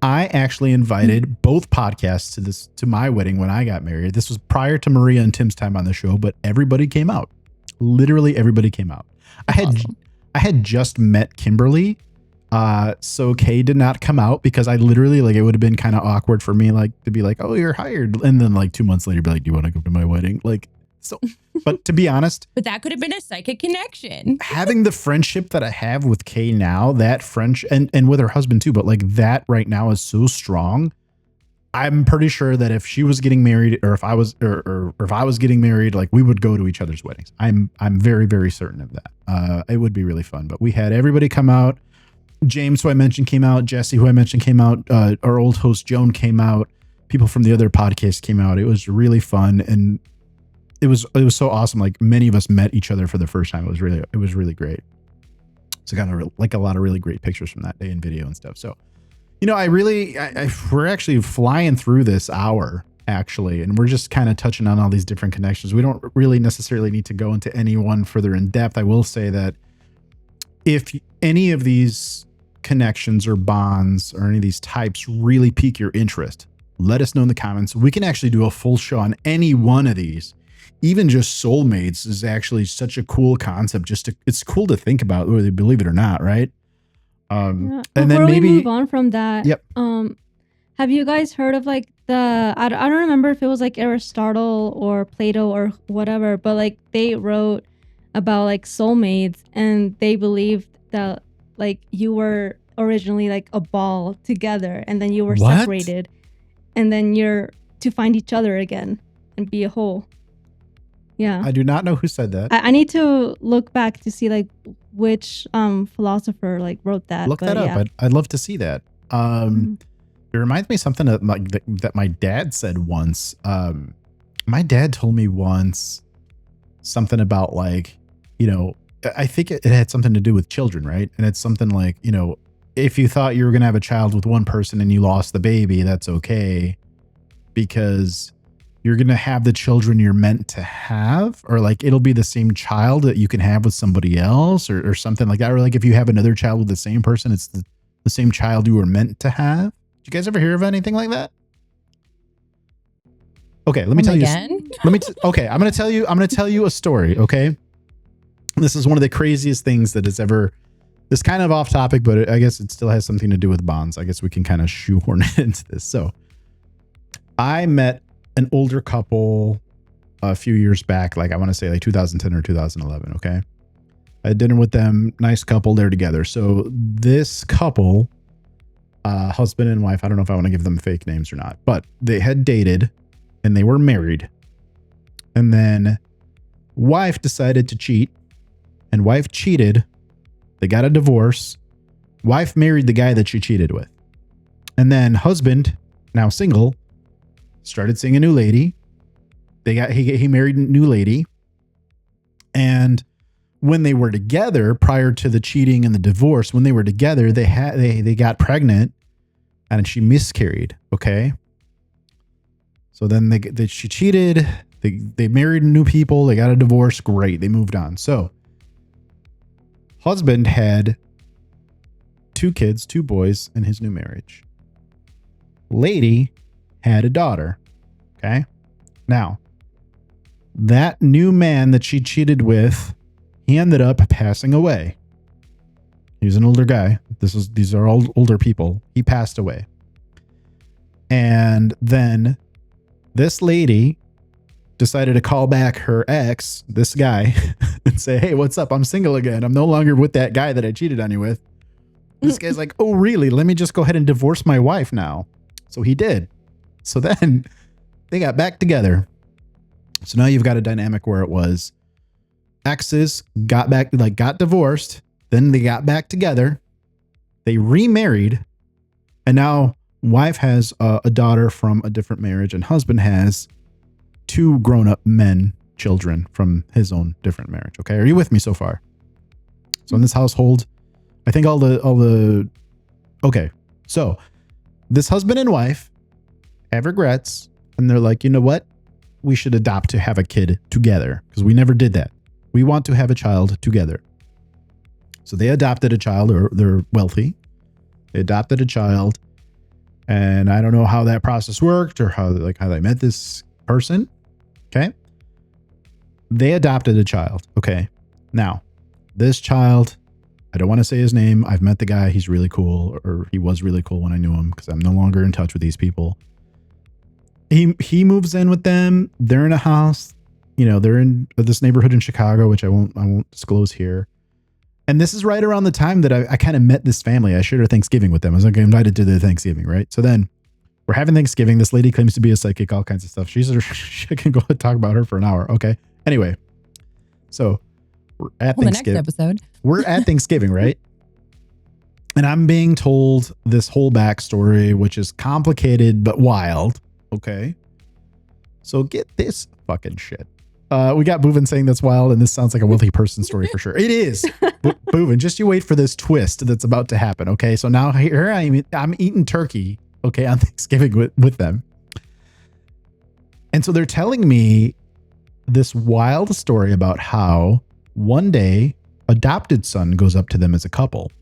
D: I actually invited both podcasts to my wedding when I got married. This was prior to Maria and Tim's time on the show, but everybody came out. Literally everybody came out. I had just met Kimberly. So Kay did not come out because I literally, like, it would have been kind of awkward for me, like, to be like, oh, you're hired. And then like 2 months later, be like, do you want to go to my wedding? Like, so, but to be honest,
E: but that could have been a psychic connection.
D: Having the friendship that I have with Kay now, that French and with her husband too, but like that right now is so strong. I'm pretty sure that if she was getting married, or if I was, or if I was getting married, like we would go to each other's weddings. I'm very, very certain of that. It would be really fun, but we had everybody come out. James, who I mentioned, came out. Jesse, who I mentioned, came out. Our old host Joan came out. People from the other podcast came out. It was really fun, and it was so awesome. Like many of us met each other for the first time. It was really great. So got a lot of really great pictures from that day and video and stuff. So, you know, we're actually flying through this hour actually, and we're just kind of touching on all these different connections. We don't really necessarily need to go into any one further in depth. I will say that if any of these connections or bonds or any of these types really pique your interest, let us know in the comments. We can actually do a full show on any one of these. Even just soulmates is actually such a cool concept. It's cool to think about, whether they believe it or not, right?
F: And
D: then
F: before
D: maybe
F: we move on from that,
D: yep.
F: Have you guys heard of like I don't remember if it was like Aristotle or Plato or whatever, but like they wrote about like soulmates, and they believed that like you were originally like a ball together, and then you were separated, and then you're to find each other again and be a whole. Yeah.
D: I do not know who said that.
F: I need to look back to see like which philosopher like wrote that.
D: Look that up.
F: Yeah.
D: I'd love to see that. It reminds me of something that my dad said once. My dad told me once something about like, you know, I think it had something to do with children, right? And it's something like, you know, if you thought you were going to have a child with one person and you lost the baby, that's okay, because you're going to have the children you're meant to have, or like it'll be the same child that you can have with somebody else, or something like that. Or like if you have another child with the same person, it's the same child you were meant to have. Did you guys ever hear of anything like that? Okay, let me tell you.
E: Again?
D: Okay, I'm going to tell you a story, okay? This is one of the craziest things that has ever, this kind of off topic, but I guess it still has something to do with bonds. I guess we can kind of shoehorn it into this. So I met an older couple a few years back, like I want to say like 2010 or 2011. Okay. I had dinner with them. Nice couple. They're together. So this couple, husband and wife, I don't know if I want to give them fake names or not, but they had dated and they were married. And then wife decided to cheat, and wife cheated. They got a divorce. Wife married the guy that she cheated with. And then husband, now single, started seeing a new lady. He married a new lady. And when they were together, prior to the cheating and the divorce, when they were together, they got pregnant and she miscarried. Okay. So then she cheated. They married new people. They got a divorce. Great. They moved on. So husband had 2 kids, 2 boys in his new marriage. Lady had a daughter. Okay. Now, that new man that she cheated with, he ended up passing away. He was an older guy. These are all older people. He passed away. And then this lady decided to call back her ex, this guy, and say, hey, what's up? I'm single again. I'm no longer with that guy that I cheated on you with. This guy's like, oh, really? Let me just go ahead and divorce my wife now. So he did. So then they got back together. So now you've got a dynamic where it was exes got divorced. Then they got back together. They remarried. And now wife has a daughter from a different marriage, and husband has 2 grown-up men, children from his own different marriage. Okay. Are you with me so far? So in this household, I think okay. So this husband and wife have regrets, and they're like, you know what? We should adopt to have a kid together because we never did that. We want to have a child together. So they adopted a child, or they're wealthy. They adopted a child, and I don't know how that process worked or how they met this person. Okay. They adopted a child. Okay. Now, this child, I don't want to say his name. I've met the guy. He's really cool, or he was really cool when I knew him because I'm no longer in touch with these people. He moves in with them. They're in a house. They're in this neighborhood in Chicago, which I won't disclose here. And this is right around the time that I kind of met this family. I shared a Thanksgiving with them. I was like invited to their Thanksgiving, right? So then we're having Thanksgiving. This lady claims to be a psychic, all kinds of stuff. She can go and talk about her for an hour. Okay. Anyway, so we're at Thanksgiving.
E: The next episode.
D: We're at Thanksgiving, right? And I'm being told this whole backstory, which is complicated but wild. Okay. So get this fucking shit. We got Boovin saying that's wild, and this sounds like a wealthy person story for sure. It is. Boovin, just you wait for this twist that's about to happen. Okay. So now here I'm eating turkey, okay, on Thanksgiving with them. And so they're telling me this wild story about how one day adopted son goes up to them as a couple.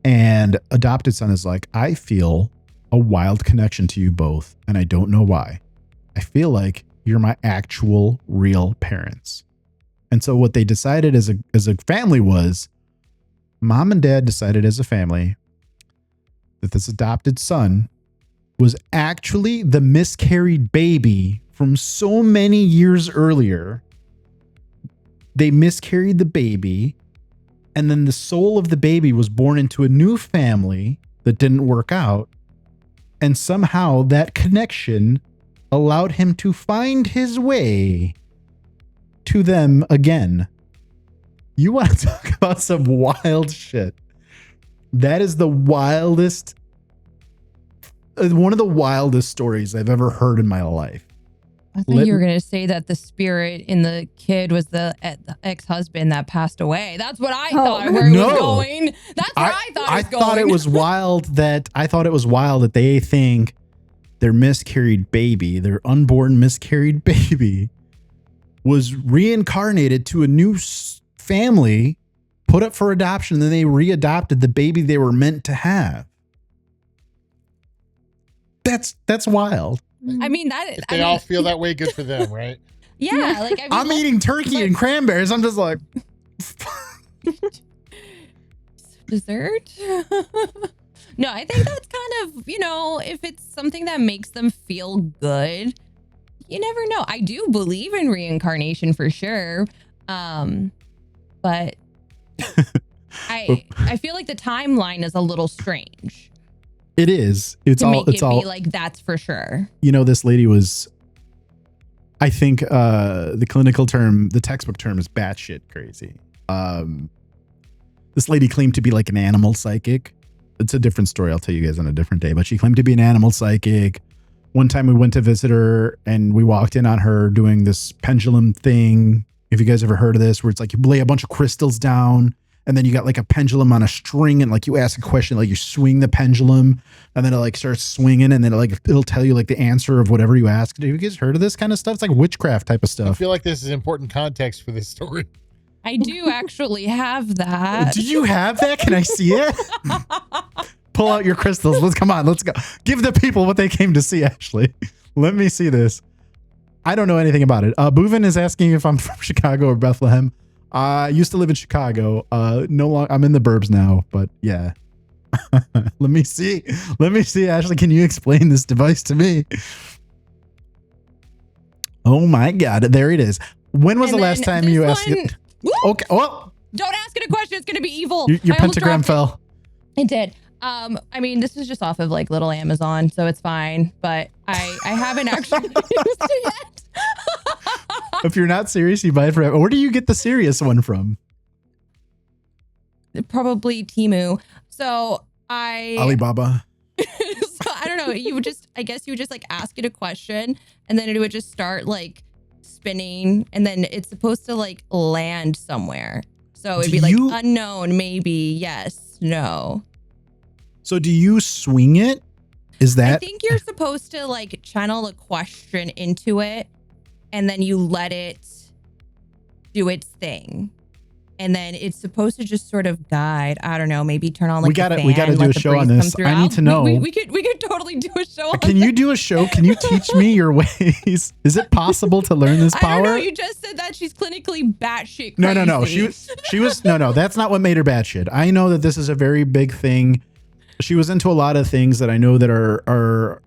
D: And adopted son is like, I feel a wild connection to you both, and I don't know why. I feel like you're my actual real parents. And so what they decided as a family was, mom and dad decided as a family that this adopted son was actually the miscarried baby from so many years earlier. They miscarried the baby, and then the soul of the baby was born into a new family that didn't work out. And somehow that connection allowed him to find his way to them again. You want to talk about some wild shit? That is the wildest, one of the wildest stories I've ever heard in my life.
E: I thought you were going to say that the spirit in the kid was the ex-husband that passed away. That's what I thought where it was going. That's where I thought it was going.
D: I thought it was wild that they think their miscarried baby, their unborn miscarried baby, was reincarnated to a new family, put up for adoption, and then they readopted the baby they were meant to have. That's wild.
E: I mean,
C: They all feel that way. Good for them, right?
E: Yeah. Like
D: I'm eating turkey and cranberries. I'm just like
E: dessert. No, I think that's kind of, if it's something that makes them feel good, you never know. I do believe in reincarnation for sure. But I feel like the timeline is a little strange.
D: It is. It's
E: to
D: all.
E: Make
D: it's
E: it
D: all.
E: Be like that's for sure.
D: This lady was. I think the clinical term, the textbook term, is batshit crazy. This lady claimed to be like an animal psychic. It's a different story. I'll tell you guys on a different day. But she claimed to be an animal psychic. One time we went to visit her and we walked in on her doing this pendulum thing. If you guys ever heard of this, where it's like you lay a bunch of crystals down and then you got like a pendulum on a string, and like you ask a question, like you swing the pendulum, and then it like starts swinging, and then it'll tell you like the answer of whatever you ask. Have you guys heard of this kind of stuff? It's like witchcraft type of stuff.
C: I feel like this is important context for this story.
E: I do actually have that.
D: Do you have that? Can I see it? Pull out your crystals. Let's go. Give the people what they came to see, Ashley. Let me see this. I don't know anything about it. Boovin is asking if I'm from Chicago or Bethlehem. I used to live in Chicago. No long. I'm in the burbs now, but yeah. Let me see. Ashley, can you explain this device to me? Oh my God. There it is. When was the last time you asked it? Okay. Well,
E: don't ask it a question. It's going to be evil.
D: Your
E: I almost
D: pentagram
E: dropped
D: fell.
E: It did. I mean, this is just off of like little Amazon, so it's fine. But I haven't actually used it yet.
D: If you're not serious, you buy it for. Where do you get the serious one from?
E: Probably Temu. So
D: Alibaba.
E: So I don't know. I guess you would just like ask it a question, and then it would just start like spinning, and then it's supposed to like land somewhere. So it'd be like unknown, maybe, yes, no.
D: So do you swing it? Is that?
E: I think you're supposed to like channel a question into it, and then you let it do its thing. And then it's supposed to just sort of guide. I don't know, maybe turn on like
D: we gotta do a show on this. I need to know.
E: We could totally do a show on
D: Can you do a show? Can you teach me your ways? Is it possible to learn this power?
E: I don't know. You just said that she's clinically batshit crazy.
D: No. She was no. That's not what made her batshit. I know that this is a very big thing. She was into a lot of things that I know that are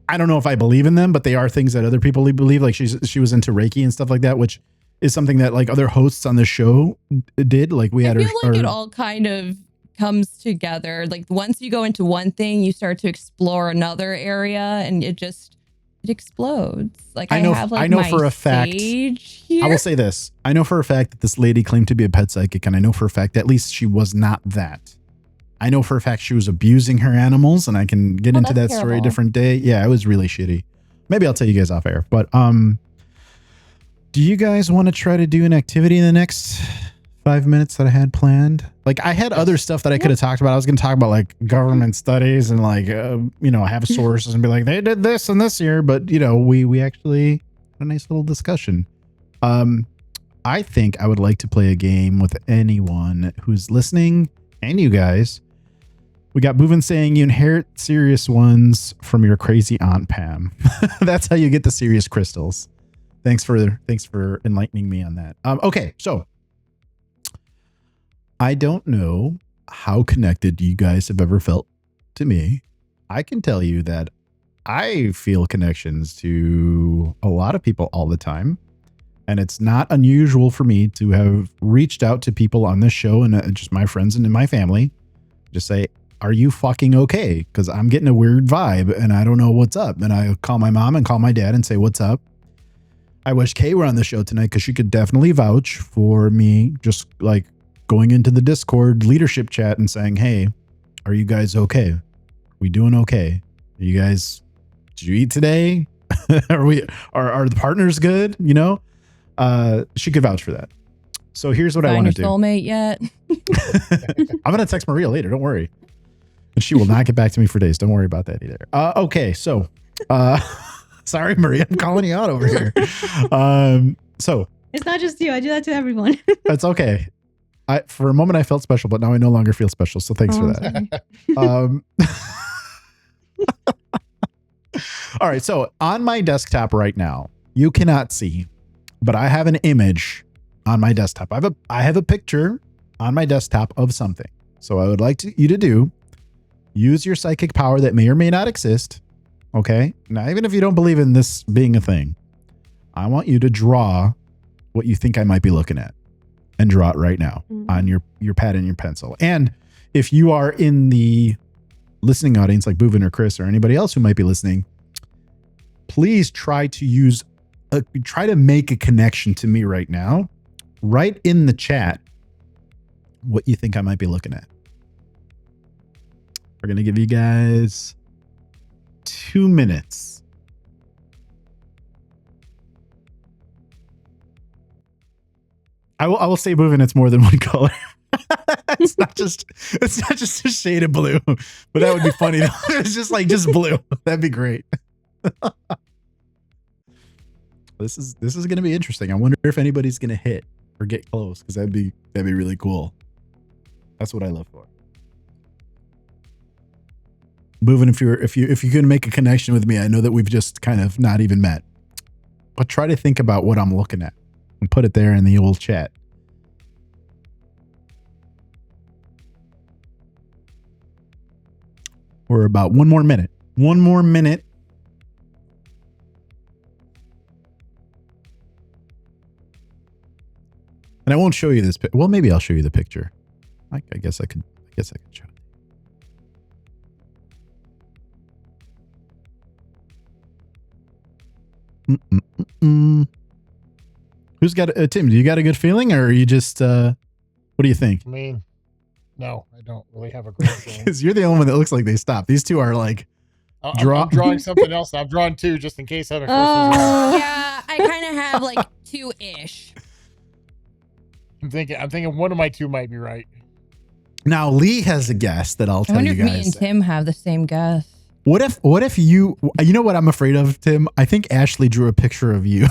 D: I don't know if I believe in them, but they are things that other people believe. Like she was into Reiki and stuff like that, which is something that like other hosts on the show did. Like we had
E: I feel like it all kind of comes together. Like once you go into one thing, you start to explore another area, and it explodes. Like I know for a fact.
D: I will say this: I know for a fact that this lady claimed to be a pet psychic, and I know for a fact at least she was not that. I know for a fact she was abusing her animals, and I can get into that story a different day. Yeah, it was really shitty. Maybe I'll tell you guys off air, but do you guys want to try to do an activity in the next 5 minutes that I had planned? Like I had other stuff that I could have talked about. I was going to talk about like government studies and like, have sources and be like, they did this and this year, but we actually had a nice little discussion. I think I would like to play a game with anyone who's listening and you guys. We got Boovin saying you inherit serious ones from your crazy Aunt Pam. That's how you get the serious crystals. Thanks for enlightening me on that. Okay, so I don't know how connected you guys have ever felt to me. I can tell you that I feel connections to a lot of people all the time. And it's not unusual for me to have reached out to people on this show and just my friends and in my family. Just say, are you fucking okay? Because I'm getting a weird vibe and I don't know what's up. And I call my mom and call my dad and say, what's up? I wish Kay were on the show tonight because she could definitely vouch for me just like going into the Discord leadership chat and saying, hey, are you guys okay? Are we doing okay? Are you guys, did you eat today? Are the partners good? She could vouch for that. So here's what I want to do.
E: Soulmate yet?
D: I'm going to text Maria later. Don't worry. And she will not get back to me for days. Don't worry about that either. Okay. So, sorry, Maria, I'm calling you out over here. So
F: it's not just you. I do that to everyone.
D: That's okay. For a moment I felt special, but now I no longer feel special. So thanks for that. All right. So on my desktop right now, you cannot see, but I have an image on my desktop. I have a picture on my desktop of something. So I would like you to use your psychic power that may or may not exist. Okay. Now, even if you don't believe in this being a thing, I want you to draw what you think I might be looking at and draw it right now on your pad and your pencil. And if you are in the listening audience, like Boovin or Chris or anybody else who might be listening, please try to make a connection to me right now. Write in the chat what you think I might be looking at. We're going to give you guys 2 minutes. I will say, Boovin, it's more than one color. It's not just a shade of blue, but that would be funny. It's just blue. That'd be great. This is going to be interesting. I wonder if anybody's going to hit or get close, because that'd be really cool. That's what I look for. Boovin, if you can make a connection with me, I know that we've just kind of not even met. but try to think about what I'm looking at and put it there in the old chat. We're about one more minute. One more minute. And I won't show you this. Well, maybe I'll show you the picture. I guess I could show it. Who's got Tim? Do you got a good feeling, or are you just? What do you think?
C: I mean, no, I don't really have a great feeling.
D: Because you're the only one that looks like they stopped. These two are like
C: I'm drawing something else. I've drawn 2 just in case Heather.
E: Yeah, I kind of have like 2-ish.
C: I'm thinking one of my 2 might be right.
D: Now Lee has a guess that I'll
E: I
D: tell
E: wonder
D: you
E: if me
D: guys.
E: and Tim have the same guess.
D: What if you know what I'm afraid of, Tim? I think Ashley drew a picture of you.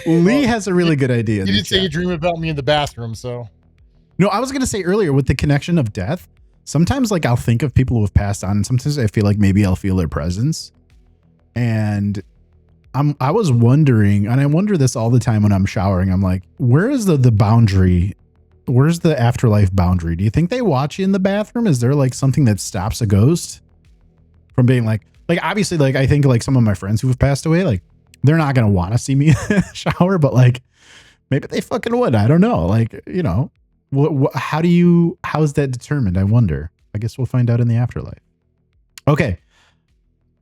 D: Lee has a really good idea.
C: You did say you dream about me in the bathroom, so.
D: No, I was going to say earlier with the connection of death, sometimes like I'll think of people who have passed on, and sometimes I feel like maybe I'll feel their presence. And I was wondering, and I wonder this all the time when I'm showering. I'm like, where is the boundary? Where's the afterlife boundary? Do you think they watch you in the bathroom? Is there like something that stops a ghost from being like obviously, like I think like some of my friends who have passed away, like they're not going to want to see me shower, but like maybe they fucking would. I don't know. Like, you know, how is that determined? I wonder. I guess we'll find out in the afterlife. Okay.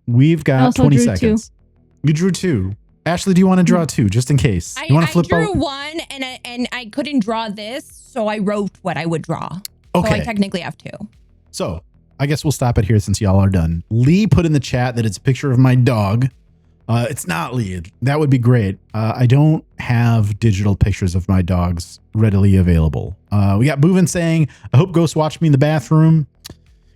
D: We've got 20 seconds. 2. You drew 2. Ashley, do you want to draw 2 just in case? You want to flip
E: I drew
D: out?
E: 1 and I couldn't draw this, so I wrote what I would draw.
D: Okay.
E: So I technically have 2.
D: So I guess we'll stop it here since y'all are done. Lee put in the chat that it's a picture of my dog. It's not Lee. That would be great. I don't have digital pictures of my dogs readily available. We got Boovin saying, I hope ghosts watch me in the bathroom.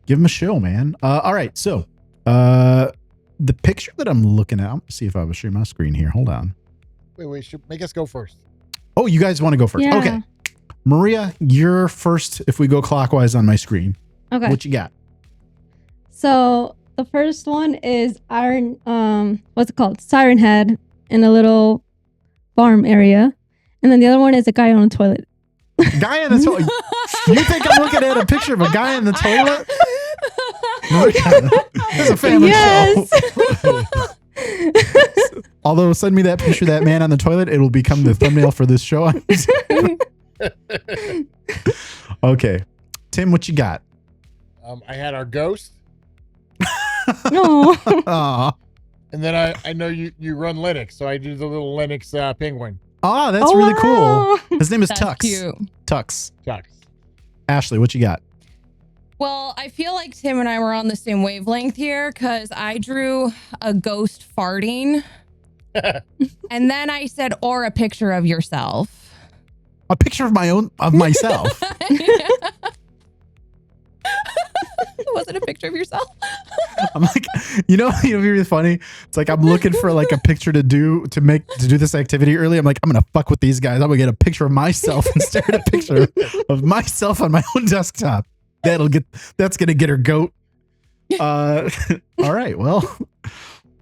D: Give him a show, man. All right. So the picture that I'm looking at, I'm going to see if I will share my screen here. Hold on.
C: Wait, make us go first.
D: Oh, you guys want to go first?
F: Yeah.
D: Okay. Maria, you're first if we go clockwise on my screen.
F: Okay.
D: What you got?
F: So the first one is what's it called? Siren Head in a little farm area. And then the other one is a guy on a toilet.
D: Guy in the toilet? You think I'm looking at a picture of a guy in the toilet? It's a family show. Although, send me that picture of that man on the toilet. It'll become the thumbnail for this show. Okay. Tim, what you got?
C: I had our ghost.
F: No.
C: And then I know you run Linux, so I do the little Linux penguin.
D: Oh, that's really
F: wow.
D: cool. His name is
E: That's
D: Tux.
E: cute.
D: Tux.
C: Tux.
D: Ashley, what you got?
E: Well, I feel like Tim and I were on the same wavelength here because I drew a ghost farting. And then I said, or a picture of yourself.
D: A picture of myself.
E: Was it a picture of yourself?
D: I'm like, you know, it'd be really funny. It's like I'm looking for like a picture to do this activity early. I'm like, I'm gonna fuck with these guys. I'm gonna get a picture of myself and stare at a picture of myself on my own desktop. That's gonna get her goat. All right, well,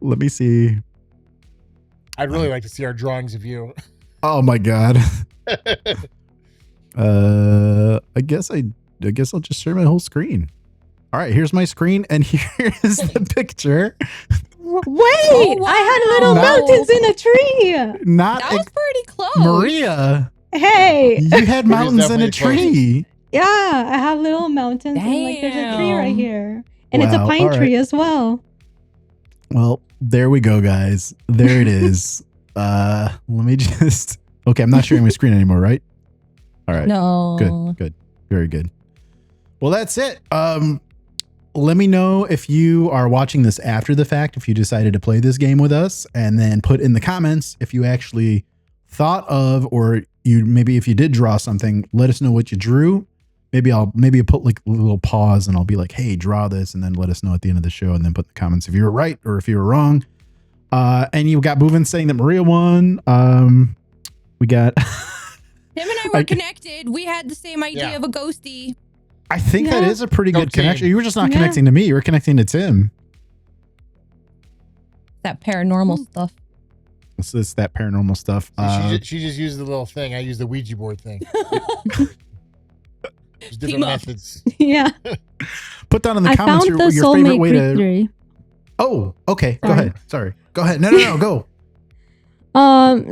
D: let me see.
C: I'd really like to see our drawings of you.
D: Oh my god. I guess I'll just share my whole screen. All right, here's my screen, and here's the picture.
F: Wait,
E: wow.
F: I had little mountains in a tree.
D: Not
E: That was pretty close.
D: Maria.
F: Hey.
D: You had mountains in a tree.
F: Yeah, I have little mountains and like there's a tree right
E: Damn.
F: here. And it's a
D: Wow,
F: pine
D: all right.
F: tree as well.
D: Well, there we go, guys. There it is. Let me just. Okay, I'm not sharing my screen anymore, right? All right.
E: No.
D: Good. Very good. Well, that's it. Let me know if you are watching this after the fact, if you decided to play this game with us, and then put in the comments if you actually thought of, or maybe if you did draw something, let us know what you drew. Maybe I'll put like a little pause and I'll be like, hey, draw this, and then let us know at the end of the show, and then put in the comments if you were right or if you were wrong. And you got Boovin saying that Maria won. We got
E: Tim and I were connected. We had the same idea of a ghosty.
D: I think that
F: Yeah.
D: is a pretty
C: Go
D: good
C: team.
D: connection. You were just not
F: Yeah.
D: connecting to me. You were connecting to Tim.
E: That paranormal stuff.
D: It's that paranormal stuff.
C: She just used the little thing. I used the Ouija board thing. There's different
E: Team up.
C: methods.
F: Yeah.
D: Put down in the
F: I
D: comments
F: found
D: your
F: the
D: favorite
F: soulmate
D: way
F: Greek
D: to.
F: theory.
D: Oh, okay. Go
F: Sorry.
D: ahead. Sorry. Go ahead. No, go.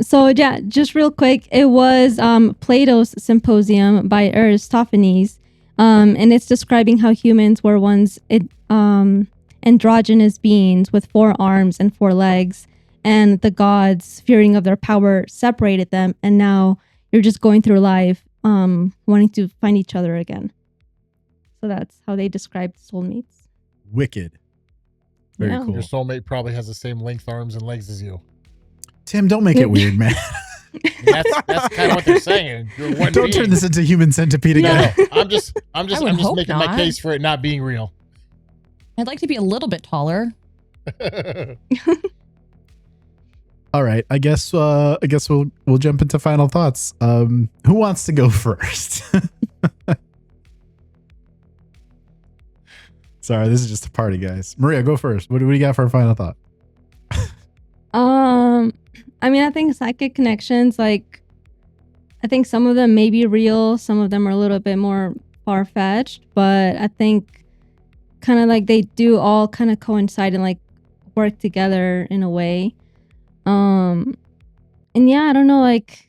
F: So yeah, just real quick, it was Plato's Symposium by Aristophanes, and it's describing how humans were once androgynous beings with 4 arms and 4 legs, and the gods, fearing of their power, separated them, and now you're just going through life, wanting to find each other again. So that's how they described soulmates.
D: Wicked. Very
F: Yeah.
D: cool.
C: Your soulmate probably has the same length arms and legs as you.
D: Tim, don't make it weird, man.
C: That's kind of what they're saying. You're one
D: Don't
C: being.
D: turn this into Human Centipede again.
C: No, I'm just
E: I would hope
C: making my
E: not.
C: case for it not being real.
E: I'd like to be a little bit taller.
D: All right. I guess we'll jump into final thoughts. Who wants to go first? Sorry, this is just a party, guys. Maria, go first. What do you got for a final thought?
F: I mean, I think psychic connections, like, I think some of them may be real, some of them are a little bit more far-fetched, but I think kind of like they do all kind of coincide and like work together in a way. And yeah, I don't know, like,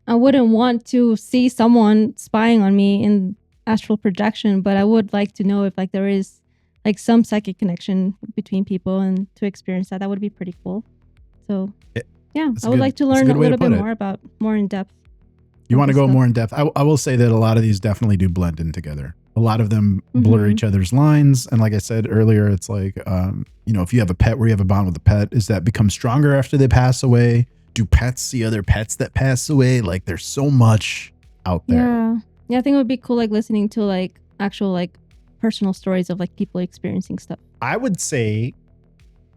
F: I wouldn't want to see someone spying on me in astral projection, but I would like to know if like there is like some psychic connection between people, and to experience that would be pretty cool. So yeah,
D: That's
F: I would like to learn a
D: good way to
F: little bit
D: put it.
F: more in depth.
D: You want to
F: Okay,
D: go
F: so-
D: more in depth? I will say that a lot of these definitely do blend in together. A lot of them blur
F: Mhm.
D: each other's lines. And like I said earlier, it's like, if you have a pet where you have a bond with a pet, is that become stronger after they pass away? Do pets see other pets that pass away? Like there's so much out there.
F: Yeah, I think it would be cool like listening to like actual like personal stories of like people experiencing stuff.
D: I would say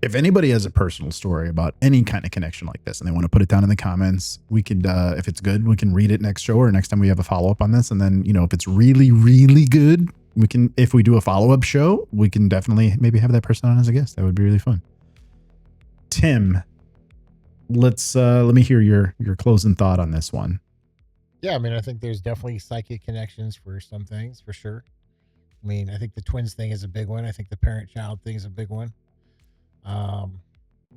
D: if anybody has a personal story about any kind of connection like this and they want to put it down in the comments, we could, if it's good, we can read it next show or next time we have a follow-up on this. And then, if it's really, really good, we can, if we do a follow-up show, we can definitely maybe have that person on as a guest. That would be really fun. Tim, let me hear your closing thought on this one.
C: Yeah, I mean, I think there's definitely psychic connections for some things, for sure. I mean, I think the twins thing is a big one. I think the parent-child thing is a big one.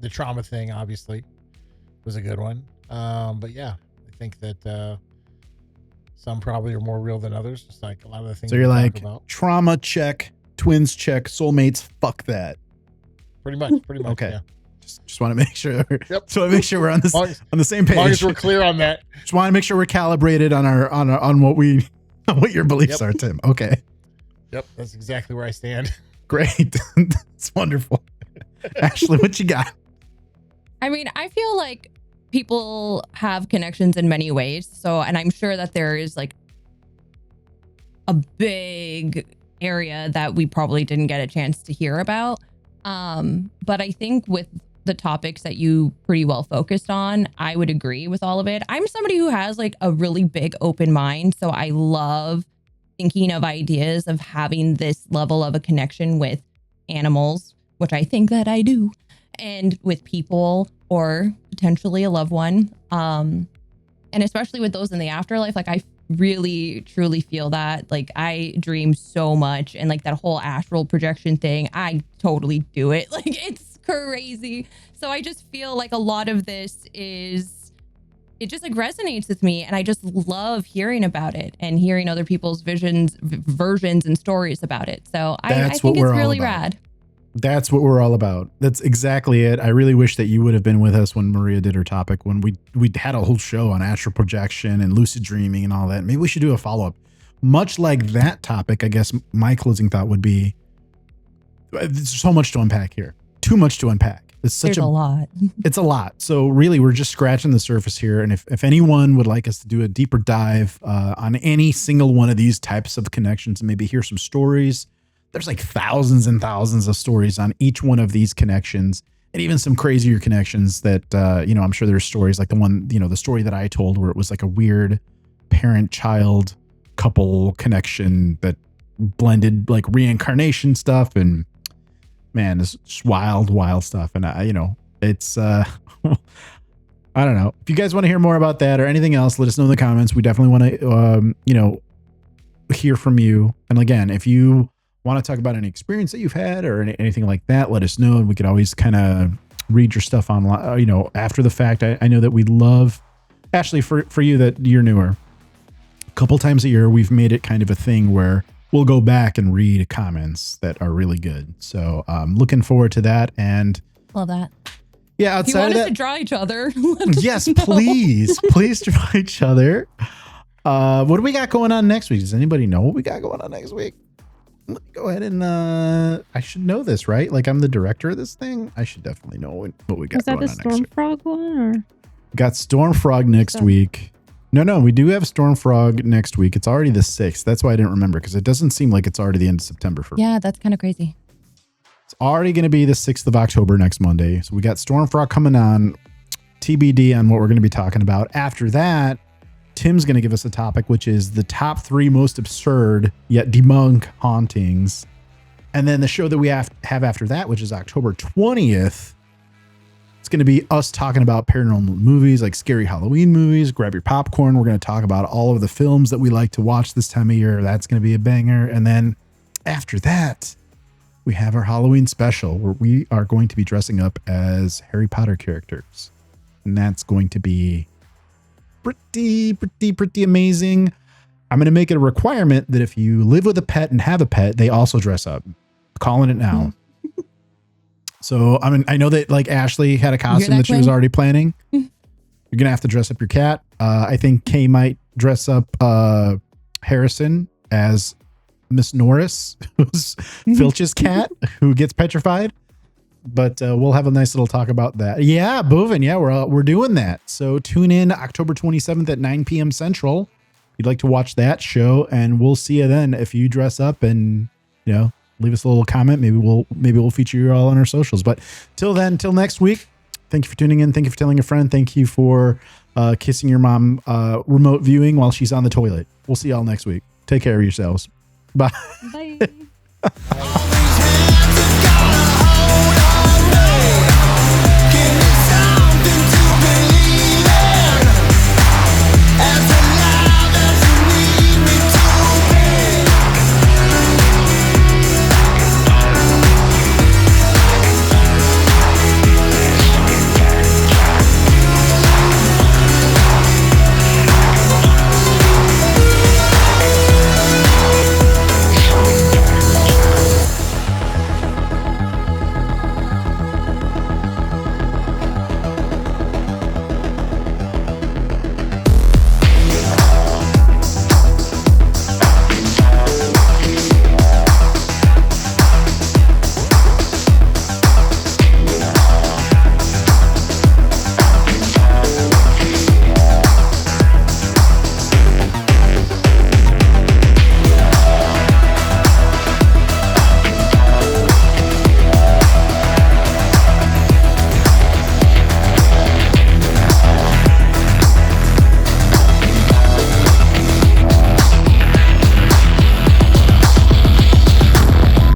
C: The trauma thing, obviously, was a good one. But yeah, I think that some probably are more real than others, just like a lot of the things
D: So you're
C: we
D: like,
C: talk about.
D: trauma check, twins check, soulmates, fuck that.
C: Pretty much.
D: Okay.
C: Yeah.
D: Just want to make sure.
C: Yep.
D: Just want to make sure we're on this
C: Long as-
D: on the same
C: As long
D: page.
C: as we're clear on that.
D: Just want to make sure we're calibrated on what we on what your beliefs
C: Yep.
D: are, Tim. Okay,
C: Yep, that's exactly where I stand.
D: great. It's wonderful. Ashley, what you got?
E: I mean, I feel like people have connections in many ways. So, and I'm sure that there is like a big area that we probably didn't get a chance to hear about. But I think with the topics that you pretty well focused on, I would agree with all of it. I'm somebody who has like a really big open mind. So I love thinking of ideas of having this level of a connection with animals, which I think that I do, and with people or potentially a loved one. And especially with those in the afterlife, like I really truly feel that. Like I dream so much, and like that whole astral projection thing, I totally do it. Like it's crazy. So I just feel like a lot of this it just like resonates with me, and I just love hearing about it and hearing other people's versions and stories about it. So I
D: That's
E: think
D: what we're
E: it's
D: all
E: really
D: about.
E: rad.
D: That's what we're all about. That's exactly it. I really wish that you would have been with us when Maria did her topic, when we had a whole show on astral projection and lucid dreaming and all that. Maybe we should do a follow-up. Much like that topic, I guess my closing thought would be there's so much to unpack here. Too much to unpack. It's such
E: There's a lot.
D: It's a lot. So really, we're just scratching the surface here. And if anyone would like us to do a deeper dive on any single one of these types of connections and maybe hear some stories, there's like thousands and thousands of stories on each one of these connections, and even some crazier connections that, I'm sure there's stories like the one, the story that I told where it was like a weird parent-child couple connection that blended like reincarnation stuff and man, it's just wild, wild stuff. And It's I don't know. If you guys want to hear more about that or anything else, let us know in the comments. We definitely want to hear from you. And again, if you want to talk about any experience that you've had or anything like that, let us know, and we could always kind of read your stuff online, after the fact. I know that we love, Ashley, for you that you're newer, a couple times a year we've made it kind of a thing where we'll go back and read comments that are really good. So looking forward to that. And
E: love that.
D: Yeah,
E: If you
D: outside
E: want
D: of
E: us
D: that,
E: to draw each other, let us
D: yes,
E: know.
D: please draw each other. What do we got going on next week? Does anybody know what we got going on next week? Let me go ahead and I should know this, right? Like, I'm the director of this thing. I should definitely know what we got
F: Was that
D: going
F: the
D: on next week.
F: Stormfrog one or?
D: Got Stormfrog next
F: Sorry.
D: week. No, we do have Stormfrog next week. It's already the 6th. That's why I didn't remember, because it doesn't seem like it's already the end of September for me.
E: Yeah, that's kind of crazy.
D: It's already going to be the 6th of October next Monday. So we got Stormfrog coming on. TBD on what we're going to be talking about. After that, Tim's going to give us a topic, which is the top 3 most absurd yet debunk hauntings. And then the show that we have after that, which is October 20th, it's going to be us talking about paranormal movies, like scary Halloween movies. Grab your popcorn. We're going to talk about all of the films that we like to watch this time of year. That's going to be a banger. And then after that, we have our Halloween special where we are going to be dressing up as Harry Potter characters. And that's going to be pretty amazing. I'm going to make it a requirement that if you live with a pet and have a pet, they also dress up. Calling it now. So I know that like Ashley had a costume that she was already planning. You're going to have to dress up your cat. I think Kay might dress up Harrison as Miss Norris, who's Filch's cat, who gets petrified. But we'll have a nice little talk about that. Yeah, Boven. Yeah, we're doing that. So tune in October 27th at 9 p.m. Central. If you'd like to watch that show, and we'll see you then. If you dress up and leave us a little comment, maybe we'll feature you all on our socials. But till next week, thank you for tuning in. Thank you for telling a friend. Thank you for kissing your mom remote viewing while she's on the toilet. We'll see y'all next week. Take care of yourselves. Bye.
F: Bye.
B: All these hands